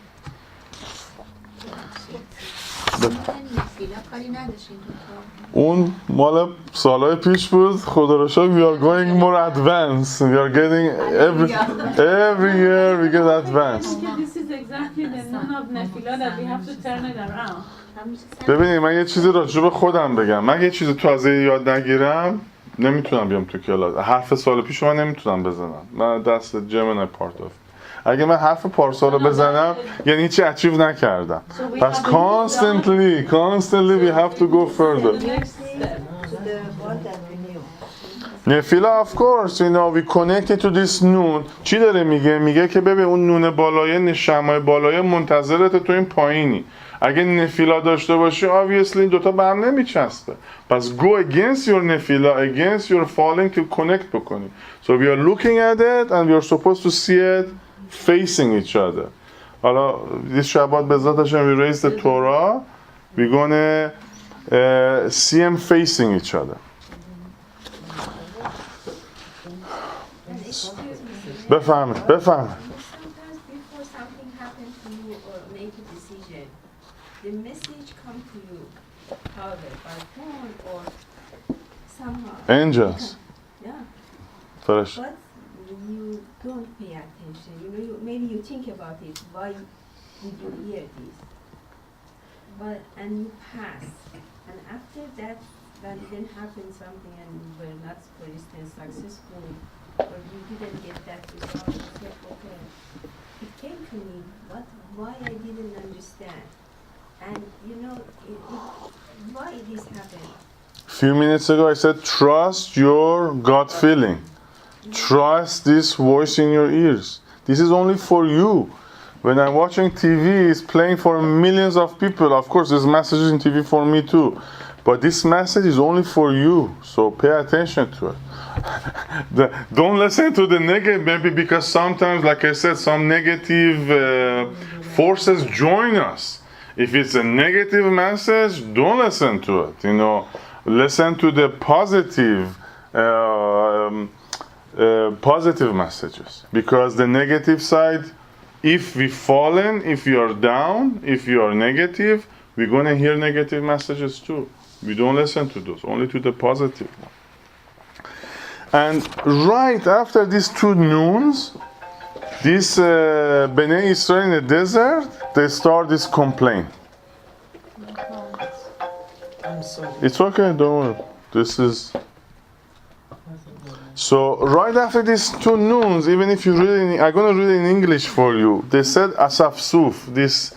اون مال سالهای پیش بود. خدا رو شکر we are going more advanced. We are getting every year we get advanced. This is exactly the noon of Nefila that we have to turn it around. ببینید من یه چیزی راجع به خودم بگم. من یه چیز تازه یاد نگیرم نمیتونم بیام تو کلاس. حرف سال پیش من نمیتونم بزنم. من دست جمنای پارت اف. اگه من حرف پارسال رو بزنم یعنی هیچی اچیو نکردم. پس constantly we have to go further. نفیلا of course, you know, we connected to this noon. چی داره میگه؟ میگه که ببین اون نون بالای نشمای بالای منتظرت تو این پایینی. اگه نفیلا داشته باشی obviously این دوتا به هم نمیچسبه. پس go against your نفیلا, against your falling to connect بکنی. So we are looking at it and we are supposed to see it facing each other. حالا this Shabbat Bezrat Hashem we raise the Torah, we're gonna see them facing each other. بفهمه. Sometimes before something happens to you or make a decision, the message comes to you, however, by phone or somehow. Angels. Yeah. Fresh. But you don't pay attention. You know, maybe you think about it. Why did you hear this? And you pass. And after that, when then happened something and you were not, for instance, successful, or you didn't get that result, you said, okay, it came to me, why I didn't understand. And you know, why this happened. Few minutes ago I said trust your gut feeling. Trust this voice in your ears. This is only for you. When I'm watching TV, it's playing for millions of people. Of course, there's messages in TV for me too. But this message is only for you. So pay attention to it. Don't listen to the negative, maybe because sometimes, like I said, some negative forces join us. If it's a negative message, don't listen to it. You know, listen to the positive positive messages, because the negative side, if we fallen, if you are down, if you are negative, we're going to hear negative messages too. We don't listen to those, only to the positive one. And right after these 2 noons, this Bnei Israel in the desert, they start this complaint. I'm sorry. It's okay, don't worry. This is... So right after these 2 noons, even if you read it, I'm going to read it in English for you. They said Asaf Suf, this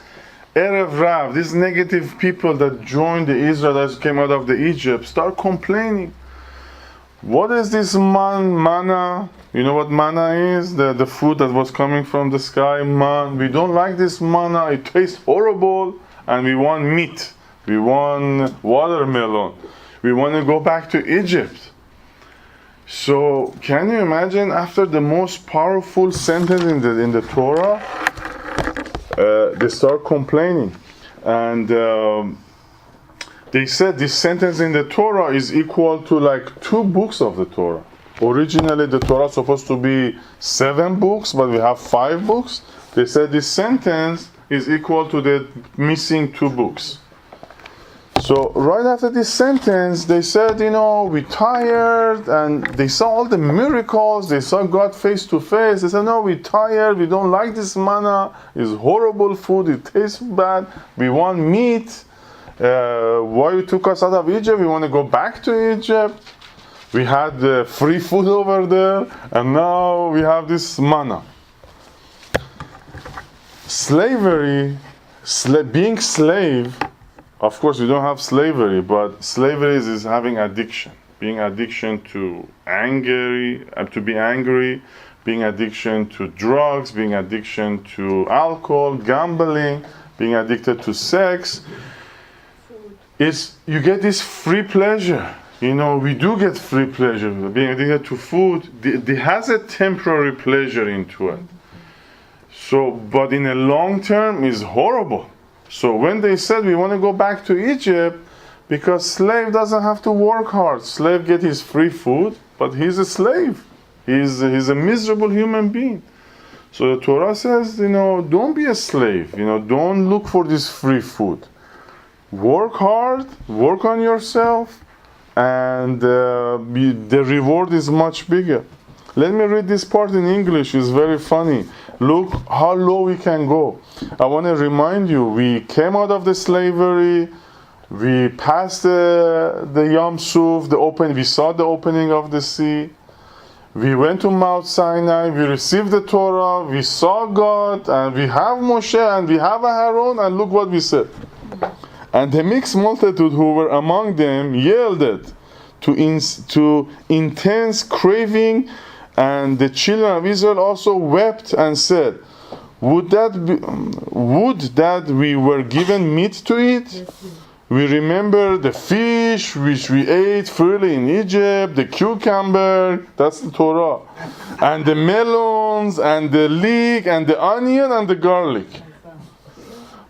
Erev Rav, these negative people that joined the Israelites, came out of the Egypt, start complaining. What is this manna? You know what manna is? The food that was coming from the sky, man. We don't like this manna. It tastes horrible, and we want meat. We want watermelon. We want to go back to Egypt. So can you imagine, after the most powerful sentence in the Torah, they start complaining, and they said this sentence in the Torah is equal to like 2 books of the Torah. Originally the Torah is supposed to be 7 books, but we have 5 books. They said this sentence is equal to the missing 2 books. So right after this sentence, they said, we're tired, and they saw all the miracles, they saw God face to face. They said, no, we're tired, we don't like this manna, it's horrible food, it tastes bad, we want meat. Why you took us out of Egypt? We want to go back to Egypt. We had free food over there, and now we have this manna. Slavery, being slave, of course, we don't have slavery, but slavery is having addiction. Being addiction to be angry, being addiction to drugs, being addiction to alcohol, gambling, being addicted to sex. You get this free pleasure. We do get free pleasure. Being addicted to food, it has a temporary pleasure into it. So, but in the long term, is horrible. So when they said we want to go back to Egypt, because slave doesn't have to work hard. Slave get his free food, but he's a slave. He's a miserable human being. So the Torah says, don't be a slave. Don't look for this free food. Work hard, work on yourself, and the reward is much bigger. Let me read this part in English. It's very funny. Look how low we can go. I want to remind you, we came out of the slavery, we passed the Yam Suf, we saw the opening of the sea, we went to Mount Sinai, we received the Torah, we saw God, and we have Moshe, and we have Aaron, and look what we said. And the mixed multitude who were among them yielded to intense craving, and the children of Israel also wept and said, Would that we were given meat to eat? We remember the fish which we ate freely in Egypt, the cucumber, that's the Torah, and the melons, and the leek, and the onion, and the garlic.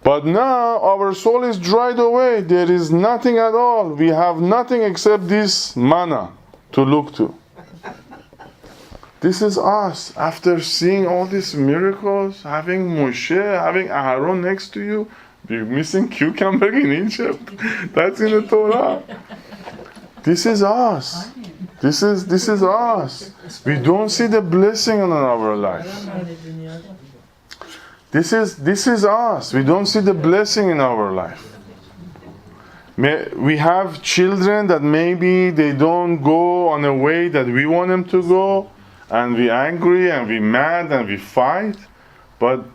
But now our soul is dried away. There is nothing at all. We have nothing except this manna to look to. This is us. After seeing all these miracles, having Moshe, having Aaron next to you, you're missing cucumber in Egypt. That's in the Torah. This is us. This is us. We don't see the blessing in our life. This is us. We don't see the blessing in our life. We have children that maybe they don't go on a way that we want them to go, and we angry and we mad and we fight. But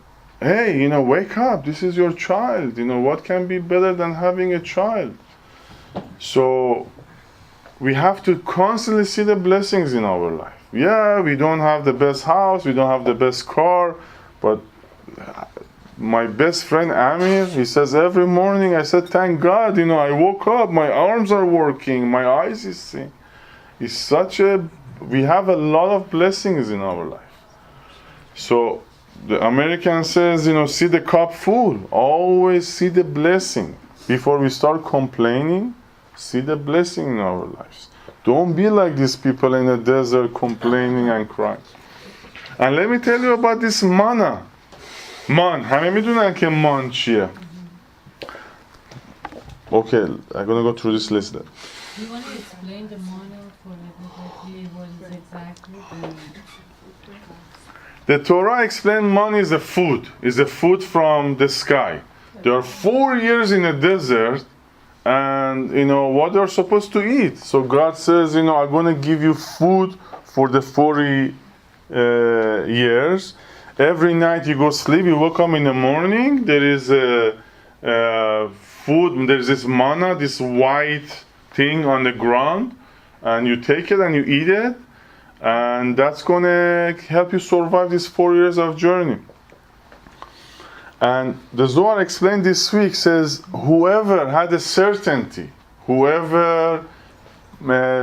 hey, wake up. This is your child. What can be better than having a child? So we have to constantly see the blessings in our life. Yeah, we don't have the best house, we don't have the best car, but my best friend Amir, he says every morning, I said, thank God, I woke up, my arms are working, my eyes is seeing. We have a lot of blessings in our life. So the American says, see the cup full. Always see the blessing. Before we start complaining, see the blessing in our lives. Don't be like these people in the desert complaining and crying. And let me tell you about this manna. Man, همه میدونن که man چیه. Okay, I'm gonna go through this list then. Do you want to explain the manna for everybody? What is exactly? The Torah explained man is a food from the sky. There are 4 years in the desert, and what they're supposed to eat. So God says, I'm going to give you food for the 40 years. Every night you go sleep, you wake up in the morning, there is food, there's this manna, this white thing on the ground, and you take it and you eat it, and that's going to help you survive these 4 years of journey. And the Zohar explained this week, says, whoever had a certainty, whoever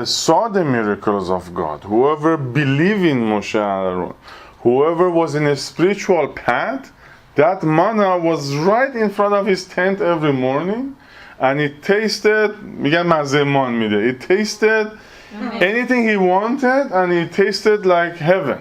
saw the miracles of God, whoever believed in Moshe and Aaron, whoever was in a spiritual path, that manna was right in front of his tent every morning, and it tasted, it tasted anything he wanted, and it tasted like heaven.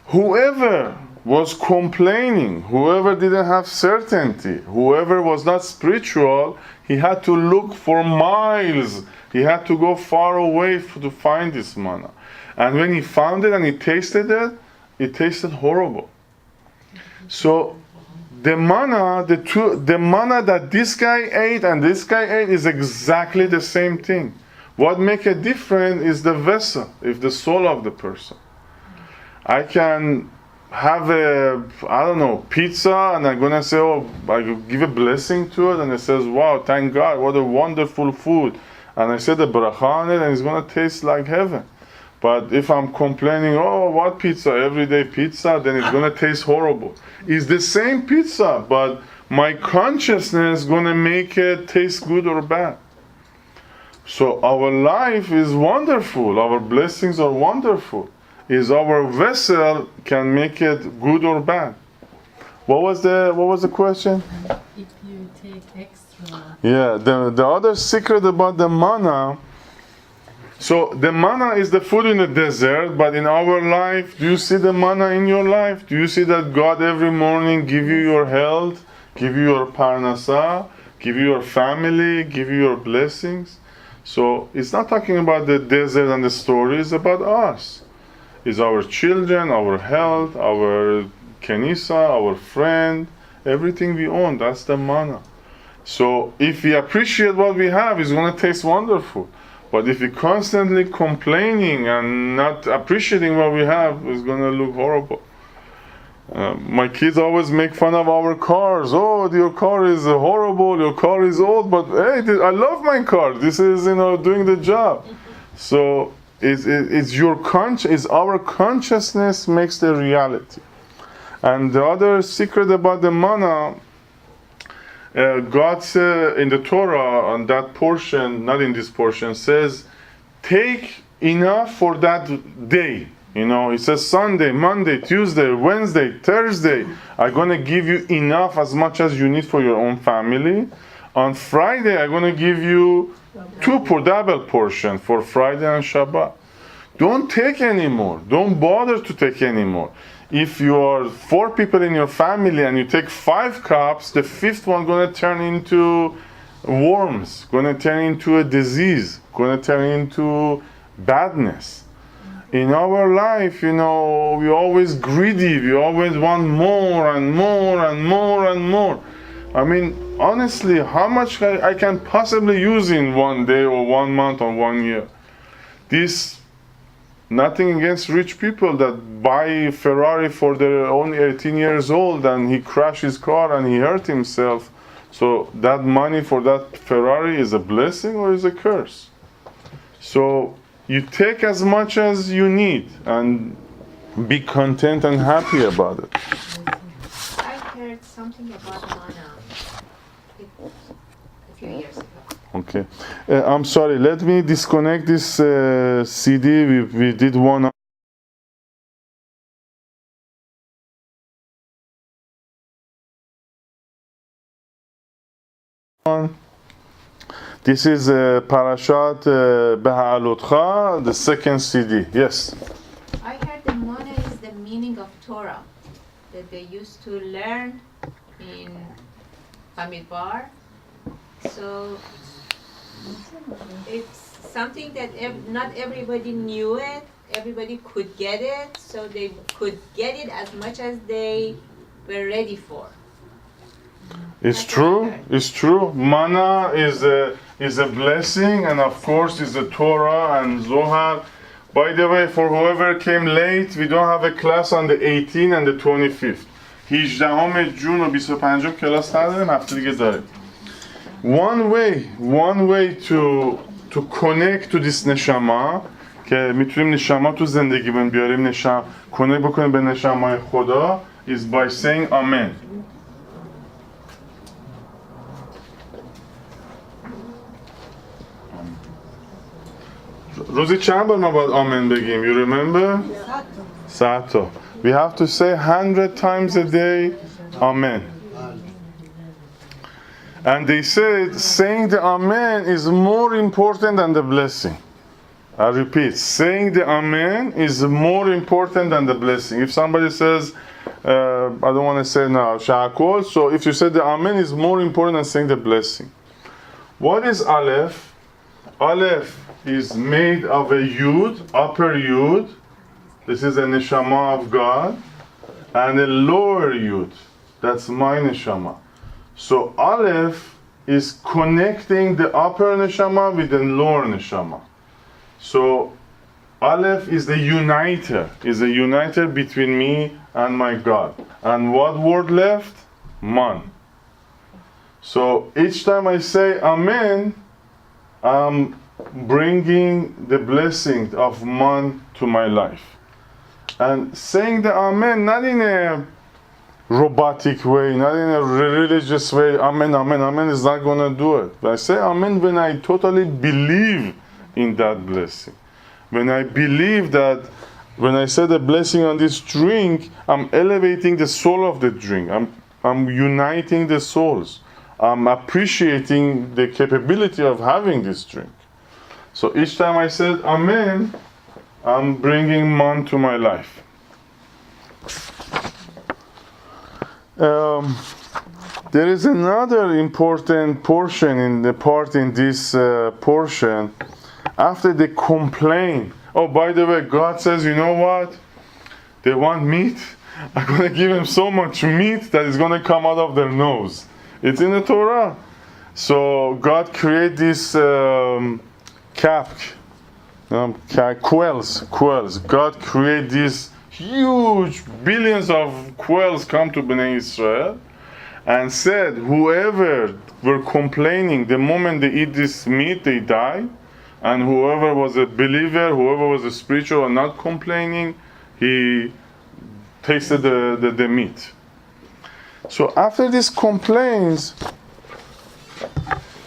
Whoever was complaining, whoever didn't have certainty, whoever was not spiritual, he had to look for miles. He had to go far away to find this manna. And when he found it and he tasted it, it tasted horrible. So the manna that this guy ate and this guy ate is exactly the same thing. What makes it different is the vessel, is the soul of the person. I can have pizza, and I'm gonna say, I give a blessing to it, and it says, wow, thank God, what a wonderful food. And I said the bracha on it, and it's gonna taste like heaven. But if I'm complaining, what pizza, everyday pizza, then it's gonna taste horrible. It's the same pizza, but my consciousness is gonna make it taste good or bad. So our life is wonderful, our blessings are wonderful. Is our vessel can make it good or bad. What was the question? If you take extra. Yeah, the other secret about the manna. So the manna is the food in the desert, but in our life, do you see the manna in your life? Do you see that God every morning give you your health, give you your parnasa, give you your family, give you your blessings? So it's not talking about the desert and the story, it's about us. It's our children, our health, our kenisa, our friend, everything we own, that's the manna. So if we appreciate what we have, it's going to taste wonderful. But if we're constantly complaining and not appreciating what we have, it's going to look horrible. My kids always make fun of our cars. Your car is horrible, your car is old, but hey, I love my car. This is, doing the job. So it's our consciousness makes the reality. And the other secret about the manna, God said in the Torah, on that portion, not in this portion, says, take enough for that day. It says Sunday, Monday, Tuesday, Wednesday, Thursday, I'm going to give you enough, as much as you need for your own family. On Friday, I'm going to give you double portion for Friday and Shabbat. Don't take anymore. Don't bother to take anymore. If you are 4 people in your family and you take 5 cups, the 5th one going to turn into worms, going to turn into a disease, going to turn into badness. In our life, we're always greedy. We always want more and more and more and more. I mean, honestly, how much I can possibly use in one day or 1 month or 1 year? Nothing against rich people that buy a Ferrari for their own 18 years old and he crashed his car and he hurt himself. So that money for that Ferrari is a blessing or is a curse? So you take as much as you need and be content and happy about it. I heard something about manna a few years ago. Okay. I'm sorry, let me disconnect this CD. We did one. This is Parashat Beha'alotcha, the second CD. Yes. I heard the mana is the meaning of Torah that they used to learn in Bamidbar. So it's something that not everybody knew it, everybody could get it, so they could get it as much as they were ready for. It's true. It's true. Mana is a blessing, and of course is the Torah and Zohar. By the way, for whoever came late, we don't have a class on the 18th and the 25th. 18 جون و 25 کلاس نداریم، هفته دیگه داریم. One way to connect to this neshama که میتونیم نشما تو زندگیمون بیاریم، connect بکنیم به نشمای خدا is by saying amen. روزی چند بار ما باید آمن بگیم؟ You remember? 100 تا. We have to say 100 times a day amen. And they said saying the amen is more important than the blessing. I repeat, saying the amen is more important than the blessing. If somebody says, I don't want to say now, shakol, so if you say the amen is more important than saying the blessing. What is aleph? Aleph is made of a yud, upper yud. This is a neshama of God. And a lower yud. That's my neshama. So aleph is connecting the upper neshama with the lower neshama. So aleph is the uniter. Is a uniter between me and my God. And what word left? Man. So each time I say amen, I'm bringing the blessing of man to my life. And saying the amen not in a robotic way, not in a religious way, amen, amen, amen is not going to do it. But I say amen when I totally believe in that blessing. When I believe that when I say the blessing on this drink, I'm elevating the soul of the drink. I'm uniting the souls. I'm appreciating the capability of having this drink. So each time I said amen, I'm bringing man to my life. There is another important portion in this portion. After they complain, oh, by the way, God says, you know what? They want meat. I'm going to give them so much meat that is going to come out of their nose. It's in the Torah. So God created this quails. God created these huge billions of quails come to Bnei Israel and said, whoever were complaining, the moment they eat this meat, they die. And whoever was a believer, whoever was a spiritual and not complaining, he tasted the meat. So after these complaints,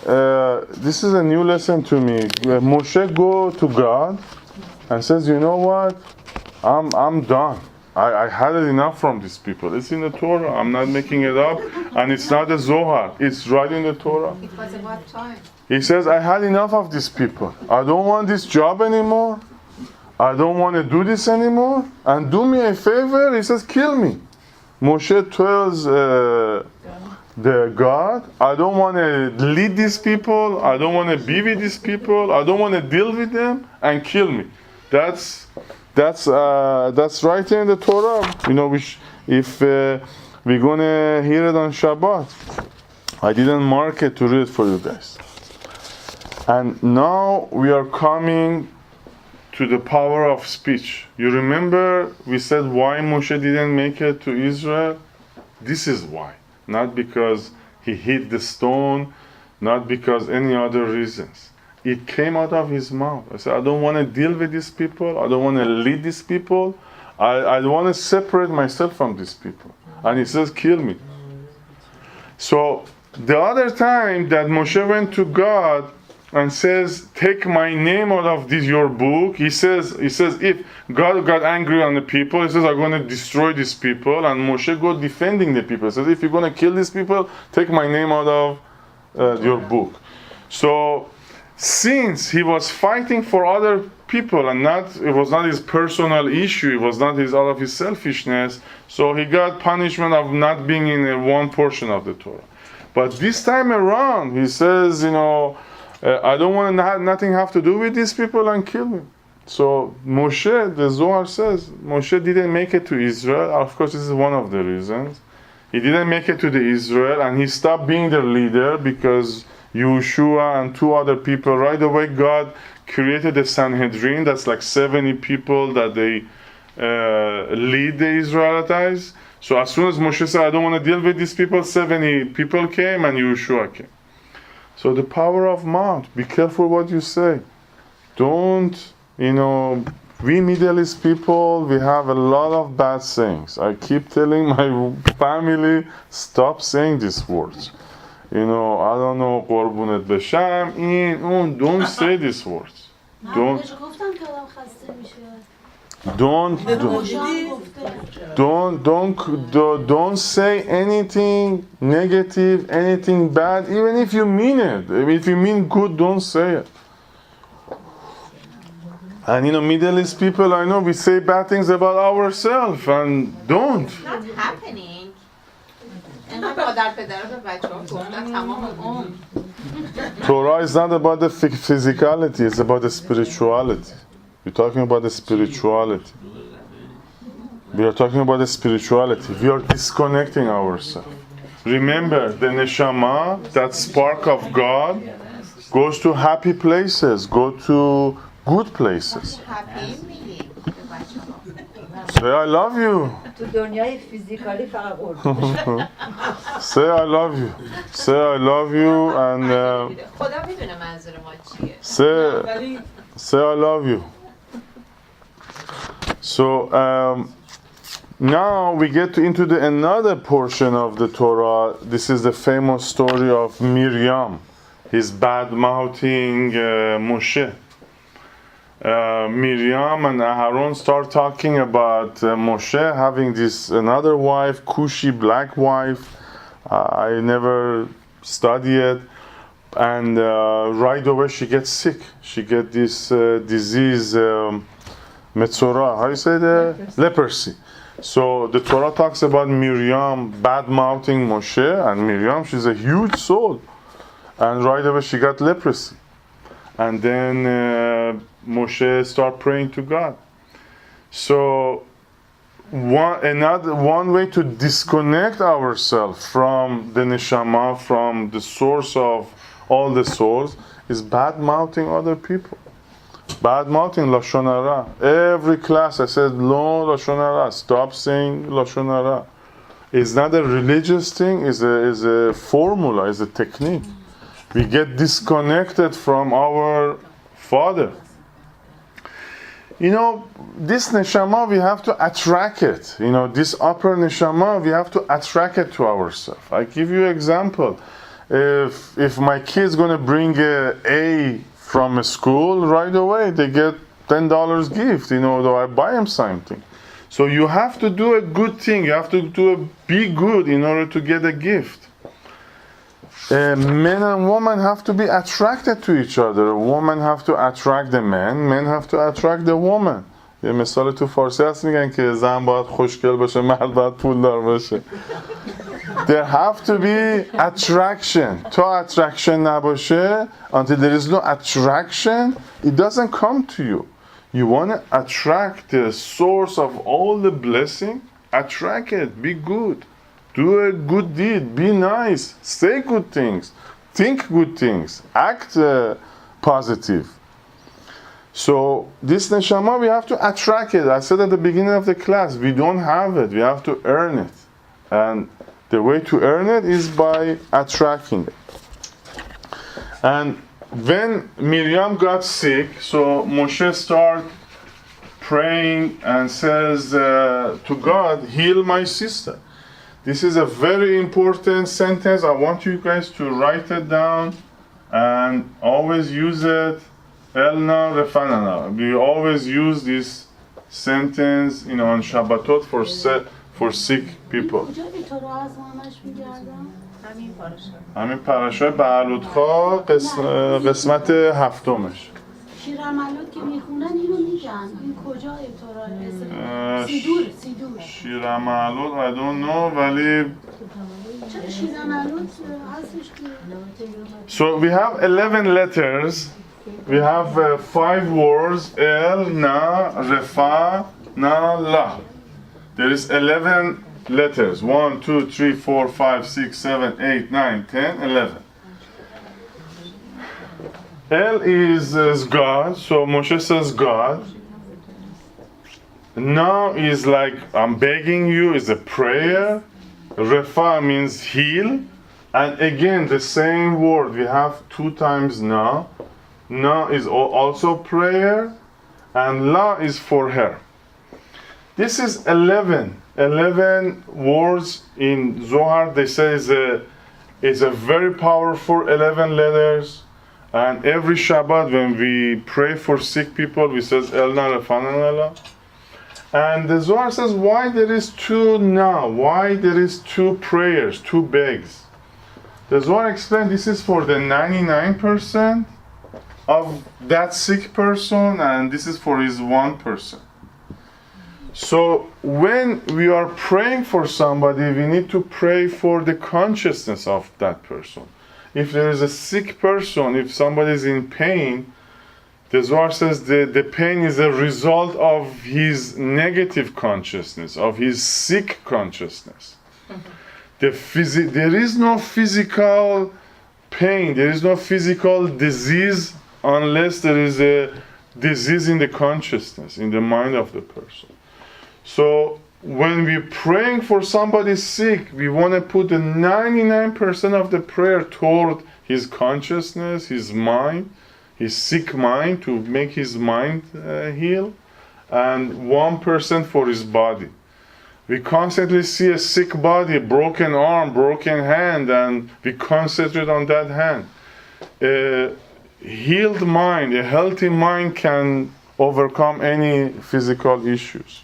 this is a new lesson to me. Moshe go to God and says, you know what? I'm done. I had it enough from these people. It's in the Torah. I'm not making it up. And it's not a Zohar. It's right in the Torah. It was about time. He says, I had enough of these people. I don't want this job anymore. I don't want to do this anymore. And do me a favor. He says, kill me. Moshe tells the God, I don't want to lead these people. I don't want to be with these people. I don't want to deal with them, and kill me. That's right here in the Torah. You know, if we're gonna hear it on Shabbat, I didn't mark it to read it for you guys. And now we are coming to the power of speech. You remember we said why Moshe didn't make it to Israel? This is why. Not because he hit the stone, not because any other reasons. It came out of his mouth. I said, I don't want to deal with these people. I don't want to lead these people. I want to separate myself from these people. And he says, kill me. So the other time that Moshe went to God and says, take my name out of your book, he says, if God got angry on the people, he says, I'm going to destroy these people. And Moshe go defending the people. He says, if you're going to kill these people, take my name out of your book. So since he was fighting for other people and it was not his personal issue, it was not all of his selfishness, so he got punishment of not being in one portion of the Torah. But this time around, he says, I don't want to have nothing have to do with these people and kill me. So Moshe, the Zohar says, Moshe didn't make it to Israel. Of course, this is one of the reasons. He didn't make it to the Israel, and he stopped being their leader because Yeshua and two other people, right away God created the Sanhedrin, that's like 70 people that they lead the Israelites. So as soon as Moshe said, I don't want to deal with these people, 70 people came and Yeshua came. So the power of mouth, be careful what you say. Don't, we Middle East people, we have a lot of bad sayings. I keep telling my family, stop saying these words. I don't know, قربونت بشم, این, اون, don't say these words. Don't say anything negative, anything bad, even if you mean it. If you mean good, don't say it. And Middle East people, I know we say bad things about ourselves, and don't. It's not happening. اینقدر مادر پدر به بچه‌ها گفتن تمام عمر. Torah is not about the physicality, it's about the spirituality. We're talking about the spirituality. We are talking about the spirituality. We are disconnecting ourselves. Remember, the neshama, that spark of God, goes to happy places, go to good places. Happy میگی به بچه‌ها. Say I love you. تو دنیای فیزیکالی فقط قربون. Say I love you. Say I love you and خدا میدونه منظور ما چیه. say I love you. So now we get into another portion of the Torah. This is the famous story of Miriam, his bad-mouthing Moshe. Miriam and Aaron start talking about Moshe having another wife, Cushi, black wife. I never studied it. And right away she gets sick. She gets this disease, Metzora, how you say that? Leprosy. So the Torah talks about Miriam bad-mouthing Moshe, and Miriam, she's a huge soul. And right away she got leprosy. And then Moshe start praying to God. So one way to disconnect ourselves from the neshama, from the source of all the souls, is bad-mouthing other people. Bad-mouthing Lashon Hara. Every class I said, no Lashon Hara. Stop saying Lashon Hara. It's not a religious thing, it's a formula, it's a technique. We get disconnected from our Father. This neshama, we have to attract it. This upper neshama, we have to attract it to ourselves. I give you an example. If my kid's going to bring A from a school, right away they get $10 gift, though I buy them something. So you have to do a good thing. You have to be good in order to get a gift. Men and women have to be attracted to each other. A woman have to attract the man. Men have to attract the woman. یه مثال تو فارسی هست میگن که زن باید خوشگل باشه، مرد باید پولدار باشه. There have to be attraction. تا attraction نباشه, until there is no attraction, it doesn't come to you. You want to attract the source of all the blessing, attract it, be good. Do a good deed, be nice, say good things, think good things, act positive. So this neshama, we have to attract it. I said at the beginning of the class, we don't have it, we have to earn it. And the way to earn it is by attracting it. And when Miriam got sick, so Moshe started praying and says to God, heal my sister. This is a very important sentence. I want you guys to write it down and always use it. Elna refanana. We always use this sentence, on Shabbatot for sick people. همین پاراشای بهالوتخا قسمت هفتمش. شیرعملات که میخونن اینو میگن. این کجا تورا؟ سیدور. شیرعملات I don't know ولی چرا شیرعملات هستش که So we have 11 letters. We have 5 words El, Na, Refa, Na, La. There is 11 letters. 1, 2, 3, 4, 5, 6, 7, 8, 9, 10, 11. El is God, so Moshe says God. Na is like I'm begging you, is a prayer. Refa means heal. And again, the same word, we have 2 times Na. Na is also prayer. And La is for her. This is 11 words in Zohar. They say is a very powerful 11 letters. And every Shabbat when we pray for sick people, we says El Na Refana La. And the Zohar says why there is 2 Na, why there is 2 prayers, 2 begs. The Zohar explains this is for the 99% of that sick person, and this is for his 1%. So when we are praying for somebody, we need to pray for the consciousness of that person. If there is a sick person, if somebody is in pain, the Zohar says the pain is a result of his negative consciousness, of his sick consciousness. There is no physical pain, there is no physical disease unless there is a disease in the consciousness, in the mind of the person. So when we're praying for somebody sick, we want to put the 99% of the prayer toward his consciousness, his mind, his sick mind, to make his mind heal, and 1% for his body. We constantly see a sick body, broken arm, broken hand, and we concentrate on that hand. A healed mind, a healthy mind can overcome any physical issues.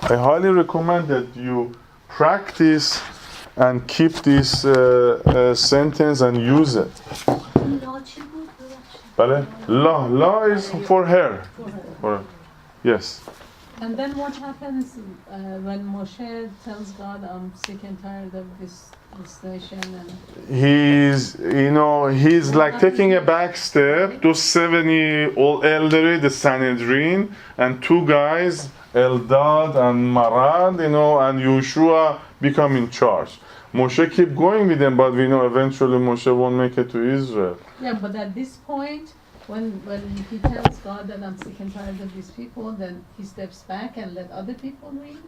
I highly recommend that you practice and keep this sentence and use it. La is for her. Yes. And then what happens when Moshe tells God, I'm sick and tired of this nation? And he's like taking a back step. Those 70 old elderly, the Sanhedrin, and 2 guys, Eldad and Marad, and Yeshua become in charge. Moshe keep going with them, but we know eventually Moshe won't make it to Israel. Yeah, but at this point, when he tells God that I'm sick and tired of these people, then he steps back and let other people lead?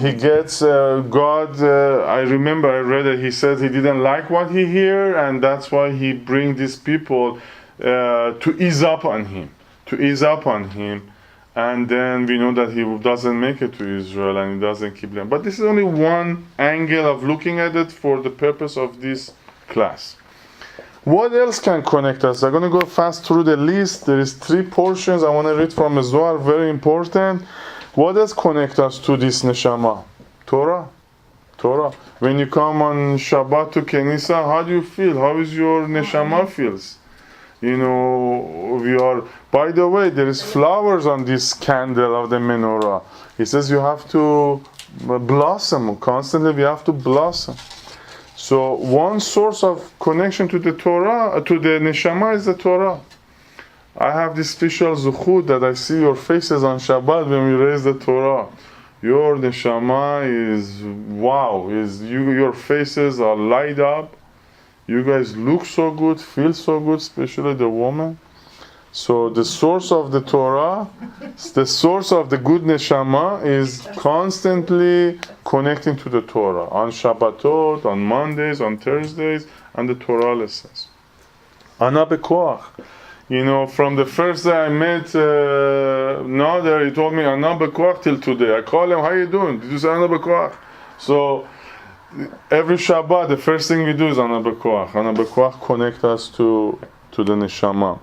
He gets God, I remember I read it, he said he didn't like what he heard, and that's why he bring these people to ease up on him. And then we know that he doesn't make it to Israel and he doesn't keep them. But this is only one angle of looking at it for the purpose of this class. What else can connect us? I'm going to go fast through the list. There is 3 portions I want to read from Zohar, very important. What else connects us to this neshama? Torah. When you come on Shabbat to Kenisa, how do you feel? How is your neshama feels? We are, by the way, there is flowers on this candle of the menorah. He says you have to blossom, constantly we have to blossom. So one source of connection to the Torah, to the neshama, is the Torah. I have this special zuchut that I see your faces on Shabbat when we raise the Torah. Your neshama is wow, your faces are light up. You guys look so good, feel so good, especially the woman. So the source of the Torah, the source of the good neshama is constantly connecting to the Torah. On Shabbatot, on Mondays, on Thursdays, and the Torah lessons. Ana bekoach. From the first day I met Nader, he told me Ana bekoach till today. I call him, how you doing? Did you say Ana bekoach? So every Shabbat, the first thing we do is Ana bekoach. Ana bekoach connect us to the neshama.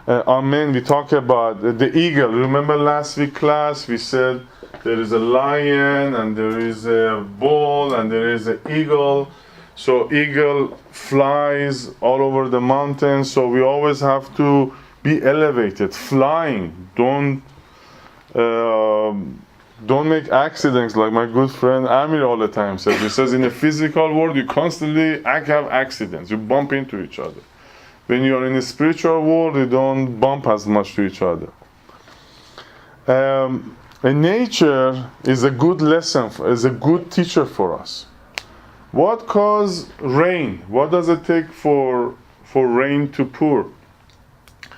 Amen. We talk about the eagle. Remember last week class, we said There is a lion, and there is a bull, and there is an eagle. So eagle flies all over the mountains. So we always have to be elevated, flying. Don't make accidents, like my good friend Amir all the time says. He says in the physical world, you constantly have accidents. You bump into each other. When you are in the spiritual world, you don't bump as much to each other. And nature is a good lesson, is a good teacher for us. What causes rain? What does it take for rain to pour?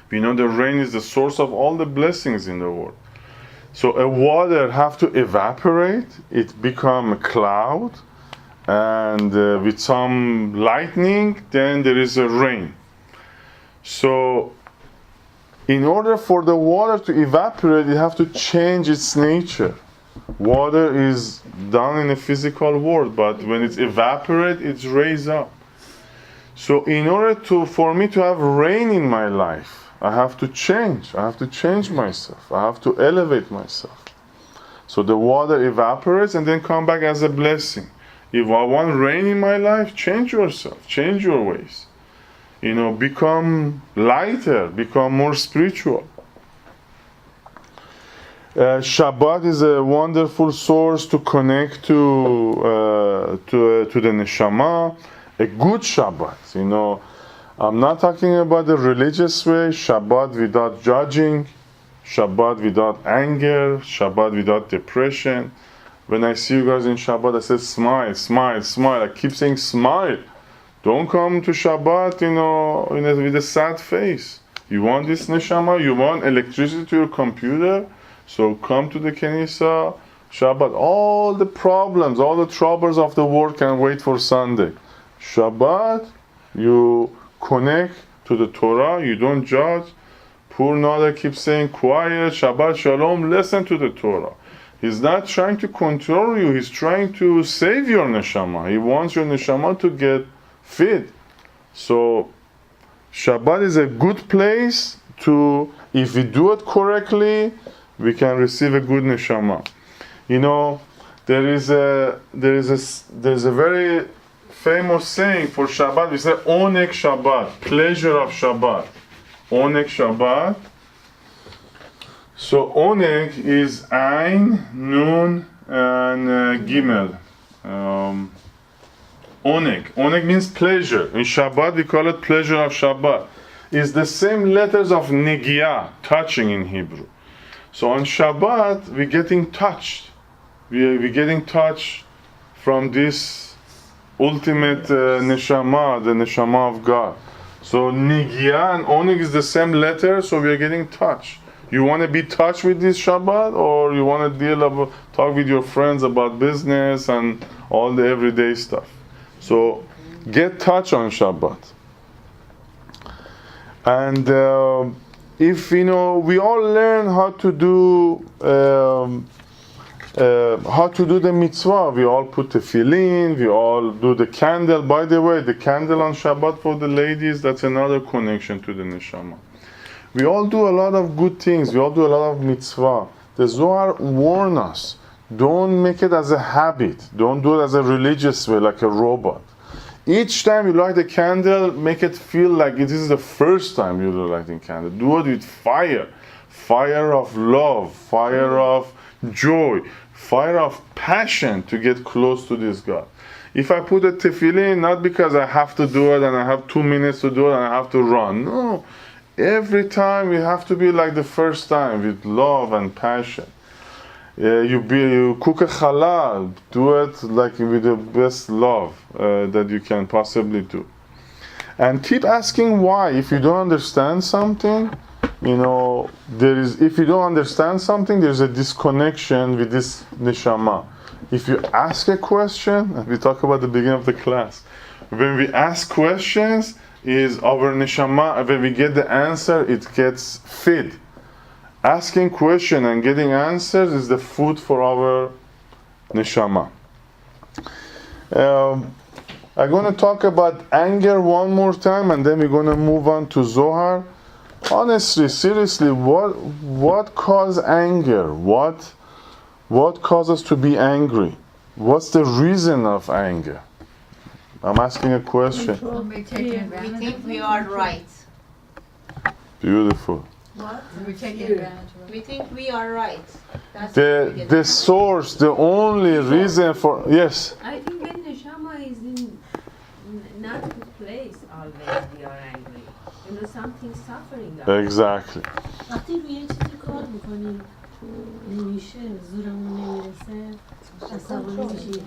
We know the rain is the source of all the blessings in the world. So a water have to evaporate, it become a cloud, and with some lightning, then there is a rain. So in order for the water to evaporate, it have to change its nature. Water is done in the physical world, but when it evaporates, it's raised up. So in order for me to have rain in my life, I have to change. I have to change myself. I have to elevate myself. So the water evaporates and then come back as a blessing. If I want rain in my life, change yourself. Change your ways. Become lighter. Become more spiritual. Shabbat is a wonderful source to connect to the neshama. A good Shabbat, I'm not talking about the religious way, Shabbat without judging, Shabbat without anger, Shabbat without depression. When I see you guys in Shabbat, I say smile, smile, smile. I keep saying smile. Don't come to Shabbat, with a sad face. You want this neshama, you want electricity to your computer, so come to the Kenisa, Shabbat. All the problems, all the troubles of the world can wait for Sunday. Shabbat, you connect to the Torah, you don't judge. Poor Nader keeps saying quiet, Shabbat Shalom, listen to the Torah. He's not trying to control you, he's trying to save your neshama. He wants your neshama to get fit. So Shabbat is a good place to, if we do it correctly, we can receive a good neshama. There is a very famous saying for Shabbat. We say Oneg Shabbat, pleasure of Shabbat. Oneg Shabbat. So Oneg is Ain, Nun, and Gimel. Oneg. Oneg means pleasure. In Shabbat we call it pleasure of Shabbat. It's the same letters of Negiah, touching in Hebrew. So on Shabbat we're getting touched. We're getting touched from this ultimate neshama, the neshama of God. So Negiah and Oneg is the same letter, so we are getting touched. You want to be touched with this Shabbat, or you want to talk with your friends about business and all the everyday stuff. So get touched on Shabbat. And if we all learn how to do the mitzvah. We all put the tefillin, we all do the candle. By the way, the candle on Shabbat for the ladies, that's another connection to the neshama. We all do a lot of good things. We all do a lot of mitzvah. The Zohar warns us, don't make it as a habit. Don't do it as a religious way, like a robot. Each time you light a candle, make it feel like it is the first time you're lighting candle. Do it with fire. Fire of love, fire of joy, fire of passion to get close to this God. If I put a tefillin, not because I have to do it and I have 2 minutes to do it and I have to run. No. Every time we have to be like the first time, with love and passion. You cook a challah, do it like with the best love that you can possibly do. And keep asking why. If you don't understand something, if you don't understand something, there's a disconnection with this neshama. If you ask a question, and we talk about the beginning of the class, when we ask questions, is our neshama, when we get the answer, it gets fed. Asking question and getting answers is the food for our neshama. I'm going to talk about anger one more time, and then we're going to move on to Zohar. Honestly, seriously, what causes anger? What What causes us to be angry? What's the reason of anger? I'm asking a question. We think we are right. Beautiful. What? We think we are right. That's The source, the only reason for, yes. I think when neshama is in not a good place, always we are angry. You know, something suffering us. Exactly. وقتی روی یه چیزی کار میکنیم نمیشه زورمون نمیرسه عصبانی میشیم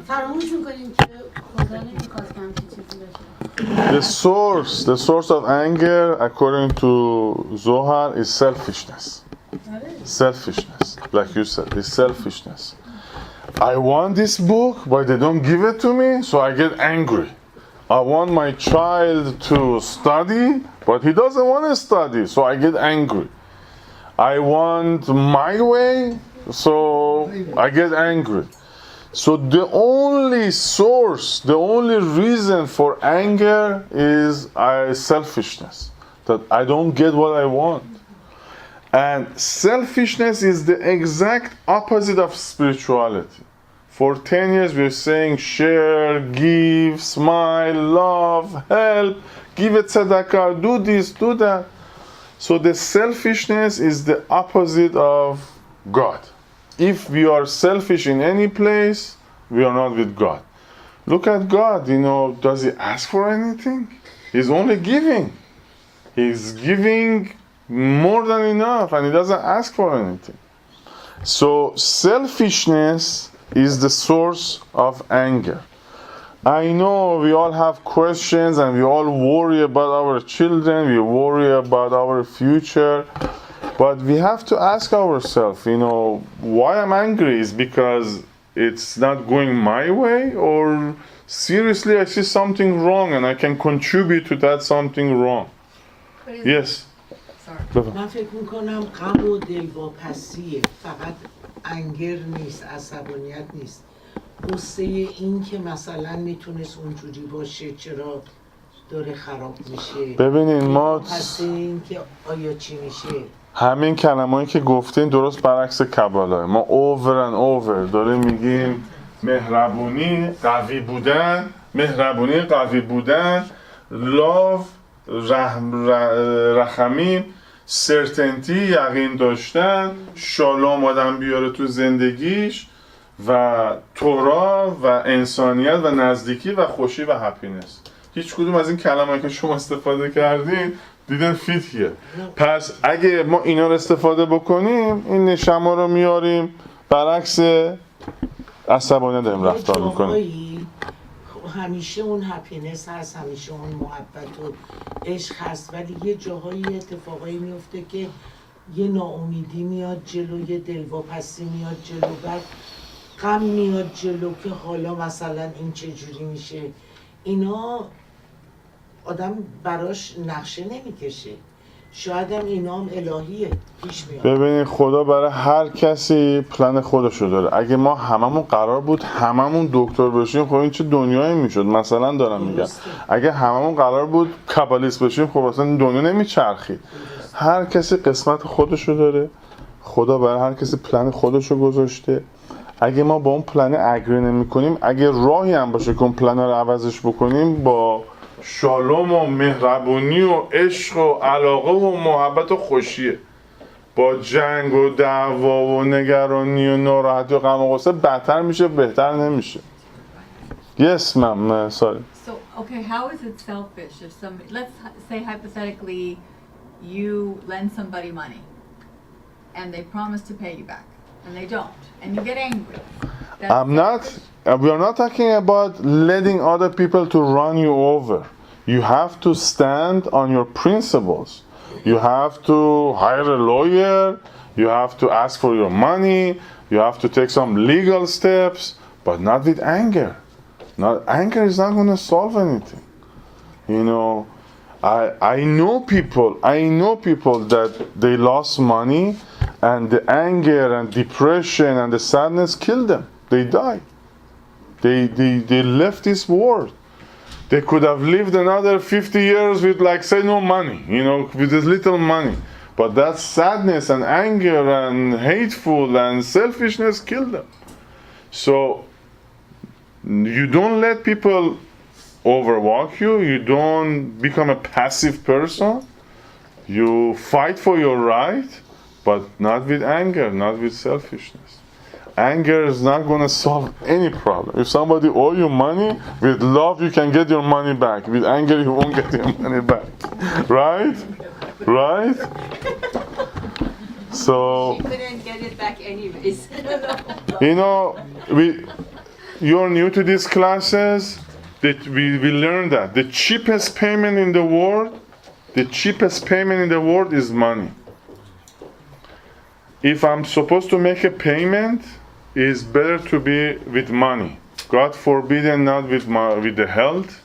فراموش میکنیم که خدا نمیخواد که همچین چیزی بشه. The source of anger, according to Zohar, is selfishness. Selfishness, like you said, is selfishness. I want this book, but they don't give it to me, so I get angry. I want my child to study, but he doesn't want to study, so I get angry. I want my way, so I get angry. So the only source, the only reason for anger is selfishness, that I don't get what I want. And selfishness is the exact opposite of spirituality. For 10 years we're saying share, give, smile, love, help, give it tzedakah, do this, do that. So the selfishness is the opposite of God. If we are selfish in any place, we are not with God. Look at God, you know, does he ask for anything? He's only giving. He's giving more than enough and he doesn't ask for anything. So selfishness is the source of anger. I know we all have questions and we all worry about our children, we worry about our future, but we have to ask ourselves, you know, why I'm angry is because it's not going my way, or seriously I see something wrong and I can contribute to that something wrong. Yes. من فکر میکنم غم و دلواپسیه، فقط انگر نیست، عصبانیت نیست. قصه این که مثلا میتونست اونجوری باشه چرا داره خراب میشه. ببینین ما قصه این که آیا چی میشه. همین کلمه‌ای که گفتین درست برعکس کباله. ما over and over داریم میگیم مهربونی قوی بودن، love رحمیم، certainty یقین داشتن، شالوم آدم بیاره تو زندگیش، و تورا و انسانیت و نزدیکی و خوشی و هپینس. هیچ کدوم از این کلمه‌ای که شما استفاده کردین دیدن فیت هیه. پس اگه ما اینا رو استفاده بکنیم این نشما رو میاریم برعکس عصبانیت داریم رفتار میکنیم. همیشه اون هپینس هست، همیشه اون محبت و عشق هست، ولی یه جاهایی اتفاقایی میفته که یه ناامیدی میاد جلو، یه دلواپسی میاد جلو، بعد غم میاد جلو که حالا مثلا این چجوری میشه. اینا آدم براش نقشه نمیکشه. شاید هم اینا هم الهیه پیش میاد. ببینید خدا برای هر کسی پلن خودشو داره. اگه ما هممون قرار بود هممون دکتر بشیم خب این چه دنیایی میشد. مثلا دارم میگم اگه هممون قرار بود کابالیست بشیم خب اصلا دنیا نمیچرخید. هر کسی قسمت خودشو داره. خدا برای هر کسی پلن خودشو گذاشته. اگه ما با اون پلن اگری نمی کنیم، اگه راهی هم باشه که اون پلن رو عوضش بکنیم، با شالوم و مهربونی و عشق و علاقه و محبت و خوشیه. با جنگ و دعوا و نگرانی و ناراحتی و غم و غصه بدتر میشه، بهتر نمیشه. Yes, ma'am. Sorry. So, okay, how is it selfish if somebody, let's say hypothetically, you lend somebody money and they promise to pay you back and they don't, and you get angry. We are not talking about letting other people to run you over. You have to stand on your principles. You have to hire a lawyer. You have to ask for your money. You have to take some legal steps, but not with anger. Anger is not going to solve anything. You know, I know people that they lost money and the anger and depression and the sadness killed them. They died. They left this world. They could have lived another 50 years with, like, say, no money, you know, with this little money. But that sadness and anger and hateful and selfishness killed them. So you don't let people overwalk you. You don't become a passive person. You fight for your right, but not with anger, not with selfishness. Anger is not going to solve any problem. If somebody owe you money, with love you can get your money back. With anger you won't get your money back. Right? Right? So She couldn't get it back anyways. you know, you're new to these classes. That we learned that the cheapest payment in the world, is money. If I'm supposed to make a payment, it's better to be with money. God forbid, and not with the health,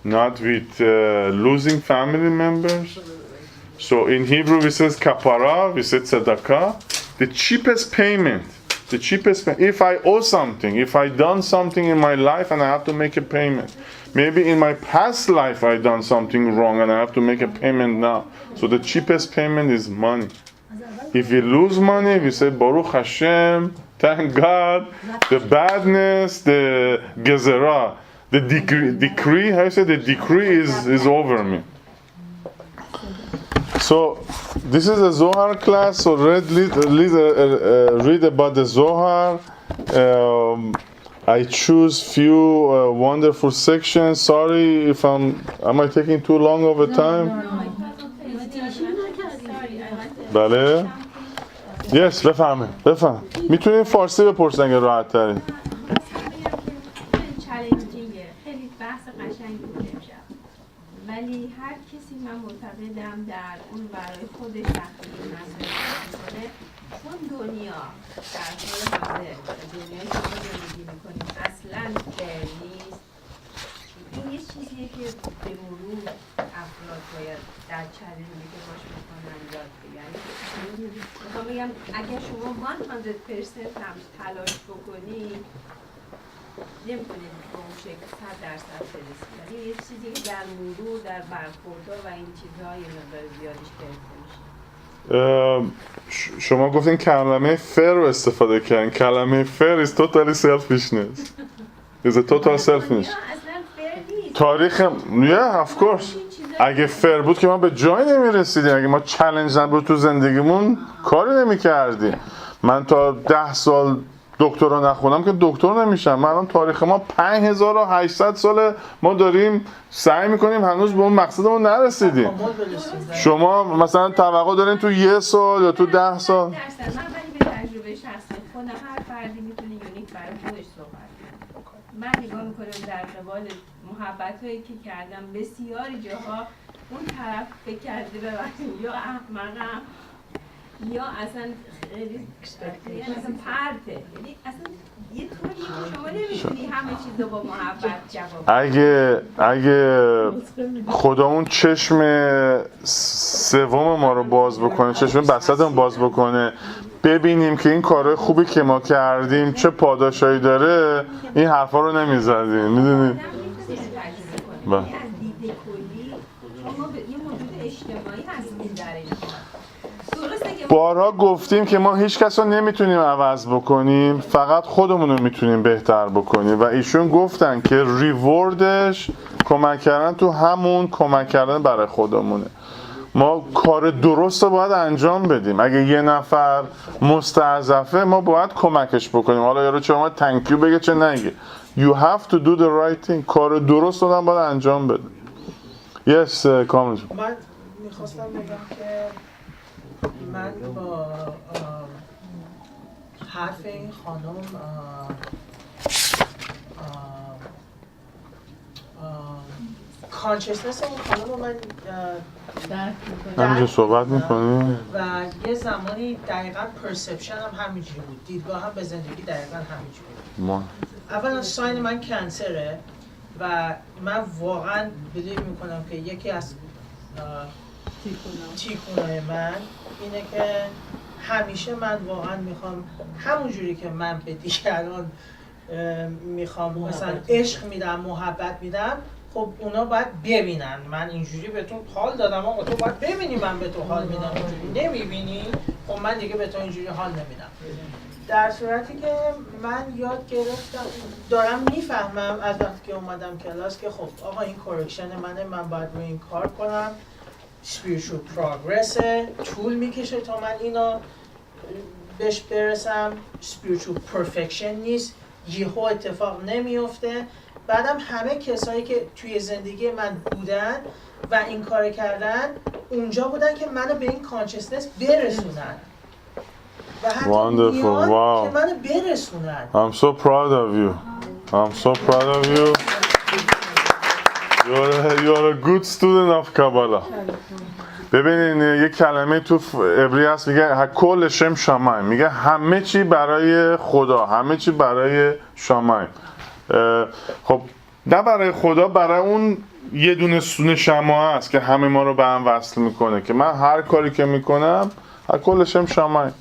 not with losing family members. So in Hebrew we say kapara, we say tzedakah. The cheapest payment. If I owe something, if I done something in my life and I have to make a payment, maybe in my past life I done something wrong and I have to make a payment now. So the cheapest payment is money. If we lose money, we say Baruch Hashem, thank God. The badness, the gezerah, the decree. How you say the decree is over me. So this is a Zohar class. So read about the Zohar. I choose few wonderful sections. Sorry if am I taking too long of a time? بله. Yes, بفهمه. میتونید فارسی بپرسن اگه راحت تره. ولی هر کسی من معتقدم در اون برای خودش سختی مسئله چون دنیا در حال حاضر دنیایی که ما زندگی میکنیم اصلا فعل نیست. این یه چیزیه که به مرور افراد باید در چالنجی که باش میکنن یاد بگیرن. میخوام بگم اگر شما 100% هم تلاش بکنی نمی‌تونید به اون شکل 100% برسید. ولی یه چیزی که در مرور در برخوردها و این چیزها یه مقدار زیادیش گرفته میشه. شما گفتین کلمه fair رو استفاده کردین. کلمه fair is totally selfishness. Is a total selfishness. تاریخ of course. اگه fair بود که ما به جای نمیرسیدیم. اگه ما چالش نبود تو زندگیمون کاری نمی‌کردیم. من تا 10 سال دکترا نخونم که دکتر نمیشم. من الان تاریخ ما 5800 ساله ما داریم سعی میکنیم هنوز به اون مقصدمون نرسیدیم. شما مثلا توقع دارین تو 1 سال یا تو 10 سال؟ من ولی به تجربه شخصی خودم هر فردی میتونه یونیک برای خودش صحبت کنه. من نگاه میکنم در قبال محبتایی که کردم بسیاری جاها اون طرف فکر کرده ببخشید یا احمقم یا اصلا اصلا پرته. یعنی اصلا یه طوری که شما نمیتونی همه چیز رو با محبت جواب. اگه خدا اون چشم سوم ما رو باز بکنه، چشم بسطمون باز بکنه، ببینیم که این کارهای خوبی که ما کردیم چه پاداشایی داره، این حرفا رو نمیزدیم. میدونید؟ بله. از دید کلی شما یه موجود اجتماعی هستید در این بارها گفتیم که ما هیچ کس رو نمیتونیم عوض بکنیم، فقط خودمون رو میتونیم بهتر بکنیم و ایشون گفتن که ریوردش کمک کردن تو همون کمک کردن برای خودمونه. ما کار درست رو باید انجام بدیم. اگه یه نفر مستضعفه ما باید کمکش بکنیم. حالا یارو چه ما تانکیو بگه چه نگه. You have to do the right thing. کار درست رو هم باید انجام بده. Yes, کامل جون. من میخواستم بگم که من با حرف این خانم کانشسنس اون خانم رو من همینجا صحبت میکنی؟ و یه زمانی دقیقا پرسپشن هم همینجوری بود، دیدگاه هم به زندگی دقیقا همینجوری بود. اولا ساین من کنسره و من واقعا بدون میکنم که یکی از تیکونای من اینه که همیشه من واقعا میخوام همونجوری که من به دیگران میخوام مثلا عشق میدم، محبت میدم، خب اونا باید ببینن من اینجوری بهتون حال دادم آقا تو باید ببینی من به تو حال میدم اینجوری نمیبینی خب من دیگه به تو اینجوری حال نمیدم. در صورتی که من یاد گرفتم دارم میفهمم از وقتی که اومدم کلاس که خب آقا این کورکشن من باید روی این کار کنم. spiritual progress طول میکشه تا من اینا بهش برسم. spiritual perfection نیست یهو اتفاق نمیفته. بعدم همه کسایی که توی زندگی من بودن و این کار کردن اونجا بودن که منو به این کانشسنس برسونن و حتی Wonderful. Wow. که منو برسونن. I'm so proud of you. I'm so proud of you. You are a good student of Kabbalah. ببینین یه کلمه تو عبری هست میگه کل شم شمایم، میگه همه چی برای خدا، همه چی برای شمایم. خب نه برای خدا، برای اون یه دونه نشما هست که همه ما رو به هم وصل میکنه که من هر کاری که میکنم کل شم شمایم.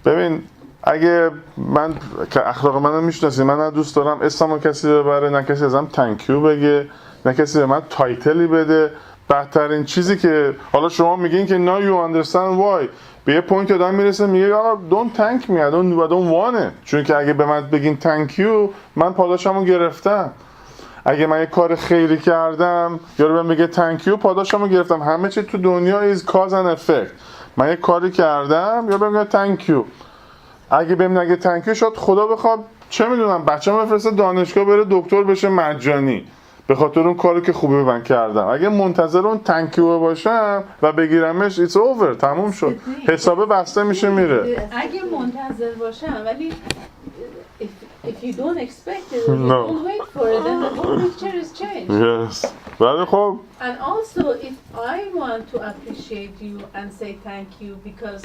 ببین اگه من که اخلاق منو میشناسی، من نه دوست دارم اسمو کسی ببره، نه کسی ازم تانکیو بگه، نه کسی به من تایتلی بده. بهترین چیزی که حالا شما میگین که now you understand why، به یه پوینت آدم میرسه میگه آقا don't thank me I don't want it، چون که اگه به من بگین thank you من پاداشمو گرفتم. اگه من یه کار خیری کردم یارو بهم میگه thank you پاداشمو گرفتم. همه چی تو دنیا is cause and effect. من یه کاری کردم یا بهم میگه thank you. اگه بهم نگه thank you شاید خدا بخواد چه میدونم بچه‌م بفرسته دانشگاه بره دکتر بشه مجانی به خاطر اون کاری که خوبه من کردم. اگه منتظر اون تانکیو باشم و بگیرمش it's over، تموم شد، حسابه بسته میشه میره. اگه منتظر باشم ولی if you don't expect it, you No. don't wait for it, then the whole picture is changed. Yes. ولی خب And also, if I want to appreciate you and say thank you because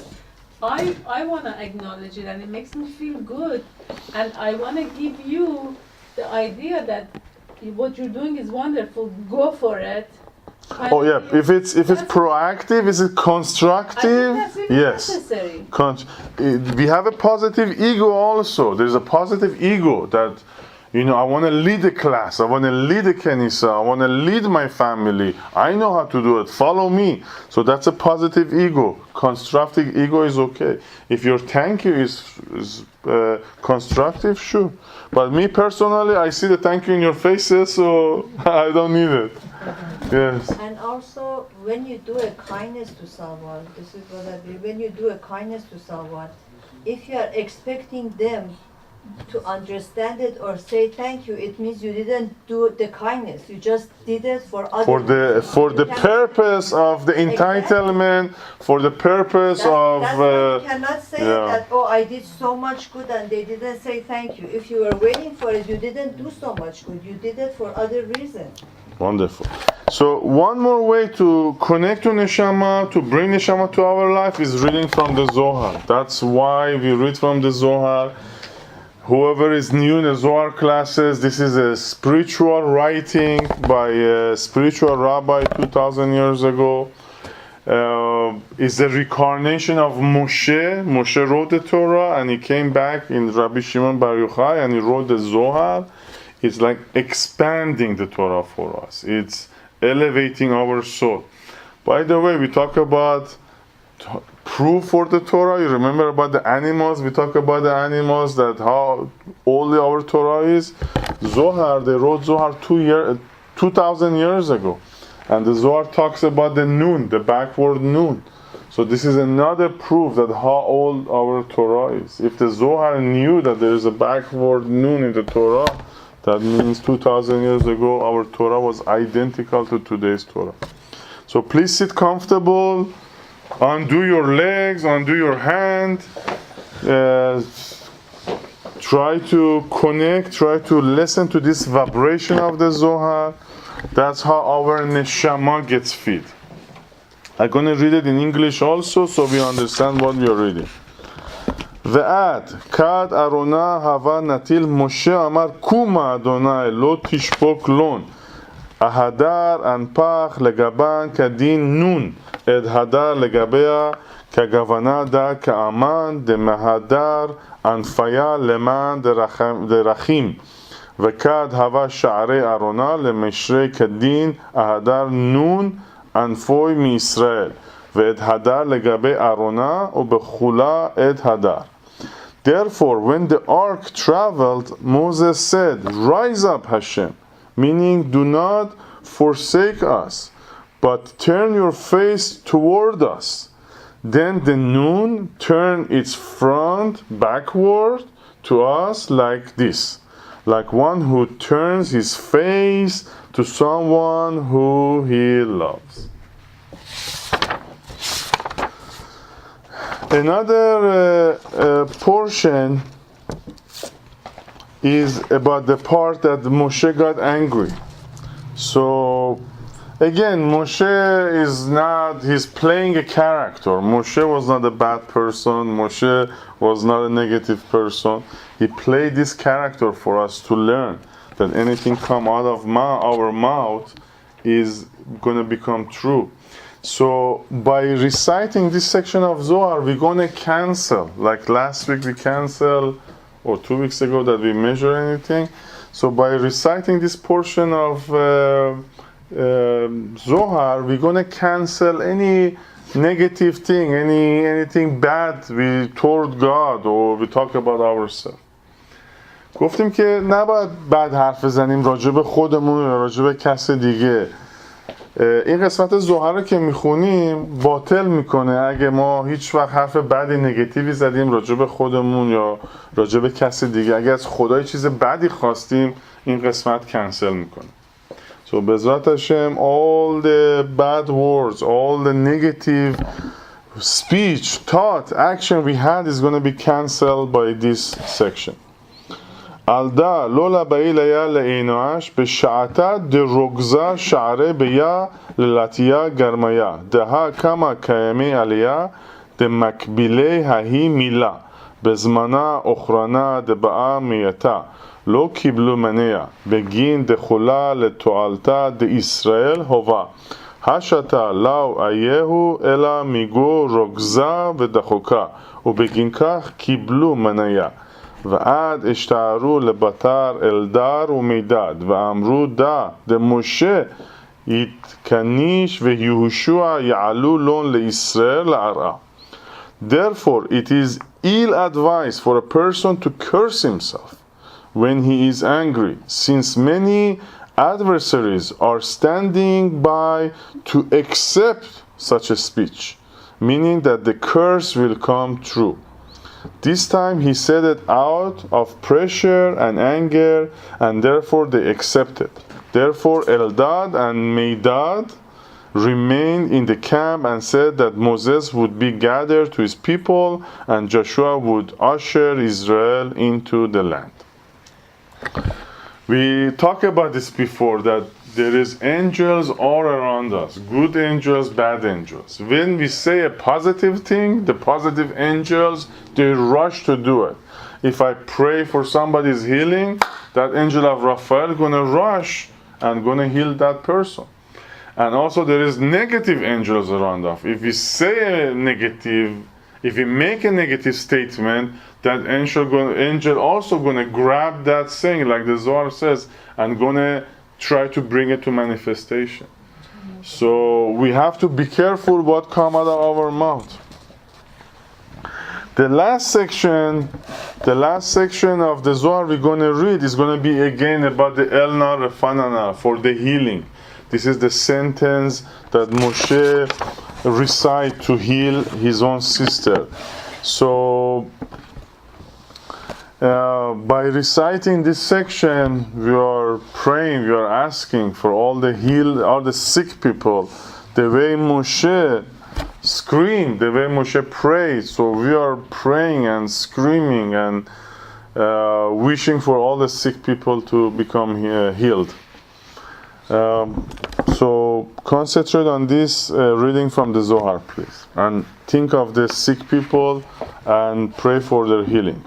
I want to acknowledge it and it makes me feel good, and I want to give you the idea that what you're doing is wonderful, go for it. oh yeah, if it's proactive, is it constructive? I think that's really Yes. necessary. We have a positive ego also. There's a positive ego that, you know, I want to lead a class, I want to lead a kenisa, I want to lead my family. I know how to do it. Follow me. So that's a positive ego. Constructive ego is okay. If your thank you is constructive, sure. But me personally, I see the thank you in your faces, so I don't need it. Yes. And also, when you do a kindness to someone, this is what I believe, when you do a kindness to someone, if you are expecting them to understand it or say thank you, it means you didn't do the kindness, you just did it for others. For the purpose of the entitlement, for the purpose of that's why you cannot say yeah. that, oh, I did so much good and they didn't say thank you. If you were waiting for it, you didn't do so much good, you did it for other reasons. Wonderful. So one more way to connect to Neshama, to bring Neshama to our life, is reading from the Zohar. That's why we read from the Zohar. Whoever is new in the Zohar classes, this is a spiritual writing by a spiritual rabbi 2,000 years ago. It's the reincarnation of Moshe. Moshe wrote the Torah and he came back in Rabbi Shimon Bar Yochai and he wrote the Zohar. It's like expanding the Torah for us. It's elevating our soul. By the way, we talk about proof for the Torah. You remember about the animals? We talk about the animals, that how old our Torah is. Zohar, they wrote Zohar 2,000 years ago. And the Zohar talks about the noon, the backward noon. So this is another proof that how old our Torah is. If the Zohar knew that there is a backward noon in the Torah, that means 2,000 years ago our Torah was identical to today's Torah. So please sit comfortable, undo your legs, undo your hand, try to connect, try to listen to this vibration of the Zohar. That's how our neshama gets fed. I'm going to read it in English also so we understand what we are reading. ועד כד ארונה הווה נטיל משה אמר קומה אדוני לא תשפוק לון ההדר אנפח לגבן כדין נון עד הדר לגביה כגוונה דה כאמן דמהדר אנפיה למען דרכים וכד הווה שערי ארונה למשרי כדין ההדר נון אנפוי מישראל ואת הדר לגבי ארונה ובכולה את הדר. Therefore, when the ark traveled, Moses said, "Rise up, Hashem," meaning, "Do not forsake us, but turn your face toward us." Then the Nun turned its front backward to us like this, like one who turns his face to someone who he loves. Another portion is about the part that Moshe got angry. So again, Moshe is not, he's playing a character. Moshe was not a bad person. Moshe was not a negative person. He played this character for us to learn that anything come out of our mouth is going to become true. So by reciting this section of Zohar, we're going to cancel, like last week we canceled, or 2 weeks ago that we measure anything. So by reciting this portion of Zohar, we're going to cancel any negative thing, anything bad we told God or we talk about ourselves. گفتیم که نباید بد حرف بزنیم راجع به خودمون یا راجع به کس دیگه. این قسمت زوحر رو که میخونیم باطل میکنه اگه ما هیچ وقت حرف بدی نگاتیوی زدیم راجع به خودمون یا راجع به کس دیگه. اگه از خدای چیز بدی خواستیم این قسمت کنسل میکنه. So بذات هاشم all the bad words, all the negative speech, thought, action we had is going to be cancelled by this section. אלדה לא לבאי היה לעינואש בשעתה דרוגזה שערי ביה ללתיה גרמיה דהה כמה קיימי עליה דמקבילי ההיא מילה בזמנה אוכרנה דבאה מייתה לא קיבלו מניה בגין דחולה לתועלתה דישראל הובה השתה לאו אייהו אלא מיגו רוגזה ודחוקה ובגין כך קיבלו מניה ועד השתערו לבתר אלדר ומידד ואמרו דה דמשה יתקניש ויהושע יעלו לון לישראל לערעה. Therefore it is ill advised for a person to curse himself when he is angry, since many adversaries are standing by to accept such a speech, meaning that the curse will come true. This time he said it out of pressure and anger, and therefore they accepted. Therefore Eldad and Medad remained in the camp and said that Moses would be gathered to his people and Joshua would usher Israel into the land. We talked about this before, that there is angels all around us, good angels, bad angels. When we say a positive thing, the positive angels, they rush to do it. If I pray for somebody's healing, that angel of Raphael is going to rush and going to heal that person. And also there is negative angels around us. If we say a negative, if we make a negative statement, that angel also going to grab that thing, like the Zohar says, and going to try to bring it to manifestation. So we have to be careful what comes out of our mouth. The last section of the Zohar we're going to read is going to be again about the Elna Refanana, for the healing. This is the sentence that Moshe recited to heal his own sister. So by reciting this section, we are praying, we are asking for all the sick people. The way Moshe screamed, the way Moshe prayed, so we are praying and screaming and wishing for all the sick people to become healed. So concentrate on this reading from the Zohar, please, and think of the sick people and pray for their healing.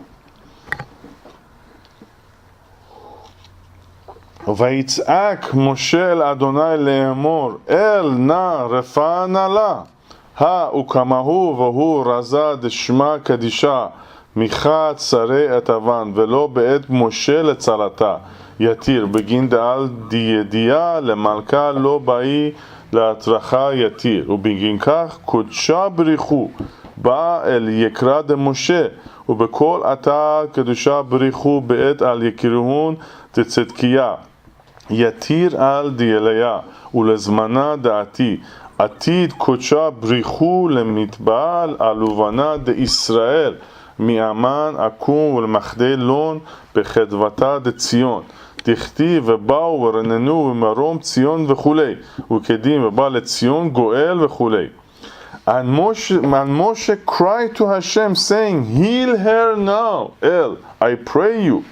ויצעק משה אל אדוני לאמור אל נא רפא נא לה הא וכמהו והוא רזה דשמא קדישה מחד שרי את אבן ולא בעת משה לצרתה יתיר בגין דעל דידיעה למלכה לא באי להטרחה יתיר ובגין כך קודשה בריחו באה אל יקרא דמשה ובכל עתה קדושה בריחו בעת על יקירהון דצדקיה יתיר על דייליה ולזמנה דעתי עתיד קודשה בריחו למטבעל עלובנה דישראל מאמן אקום ולמחדי לון בחדוותה דציון דכתיב ובאו ורננו ומרום ציון וכולי וקדים ובא לציון גואל וכולי. And Moshe cried to Hashem saying, heal her now, El, I pray you.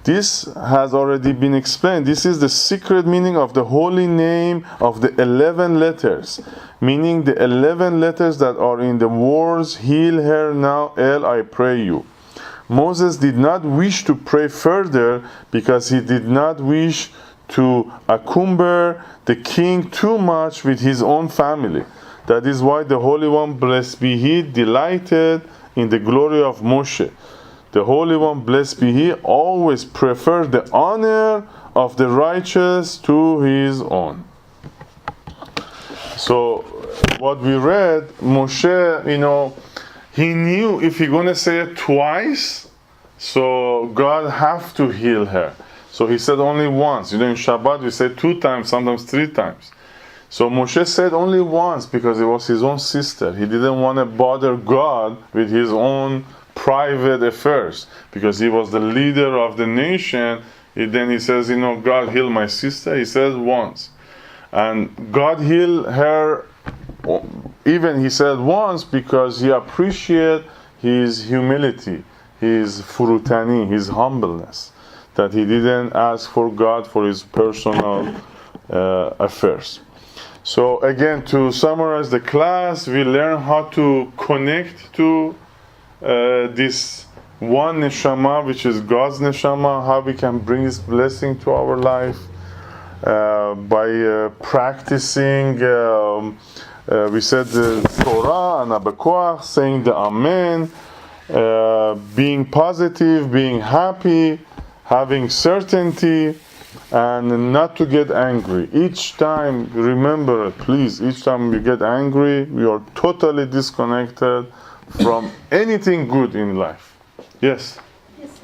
This has already been explained. This is the secret meaning of the holy name of the 11 letters, meaning the 11 letters that are in the words, heal her now, El, I pray you. Moses did not wish to pray further because he did not wish to encumber the king too much with his own family. That is why the Holy One, blessed be He, delighted in the glory of Moshe. The Holy One, blessed be He, always preferred the honor of the righteous to his own. So, what we read, Moshe, he knew if he's going to say it twice, so God have to heal her. So he said only once. In Shabbat we say 2 times, sometimes 3 times. So Moshe said only once because it was his own sister. He didn't want to bother God with his own private affairs because he was the leader of the nation. Then he says, God heal my sister. He says once. And God healed her, even he said once, because he appreciated his humility, his furutani, his humbleness, that he didn't ask for God for his personal affairs. So again, to summarize the class, we learn how to connect to this one neshama, which is God's neshama, how we can bring this blessing to our life by practicing. We said the Torah and Abakoach, saying the Amen, being positive, being happy, having certainty, and not to get angry. Each time, remember, please, each time we get angry, we are totally disconnected from anything good in life. Yes? Yes,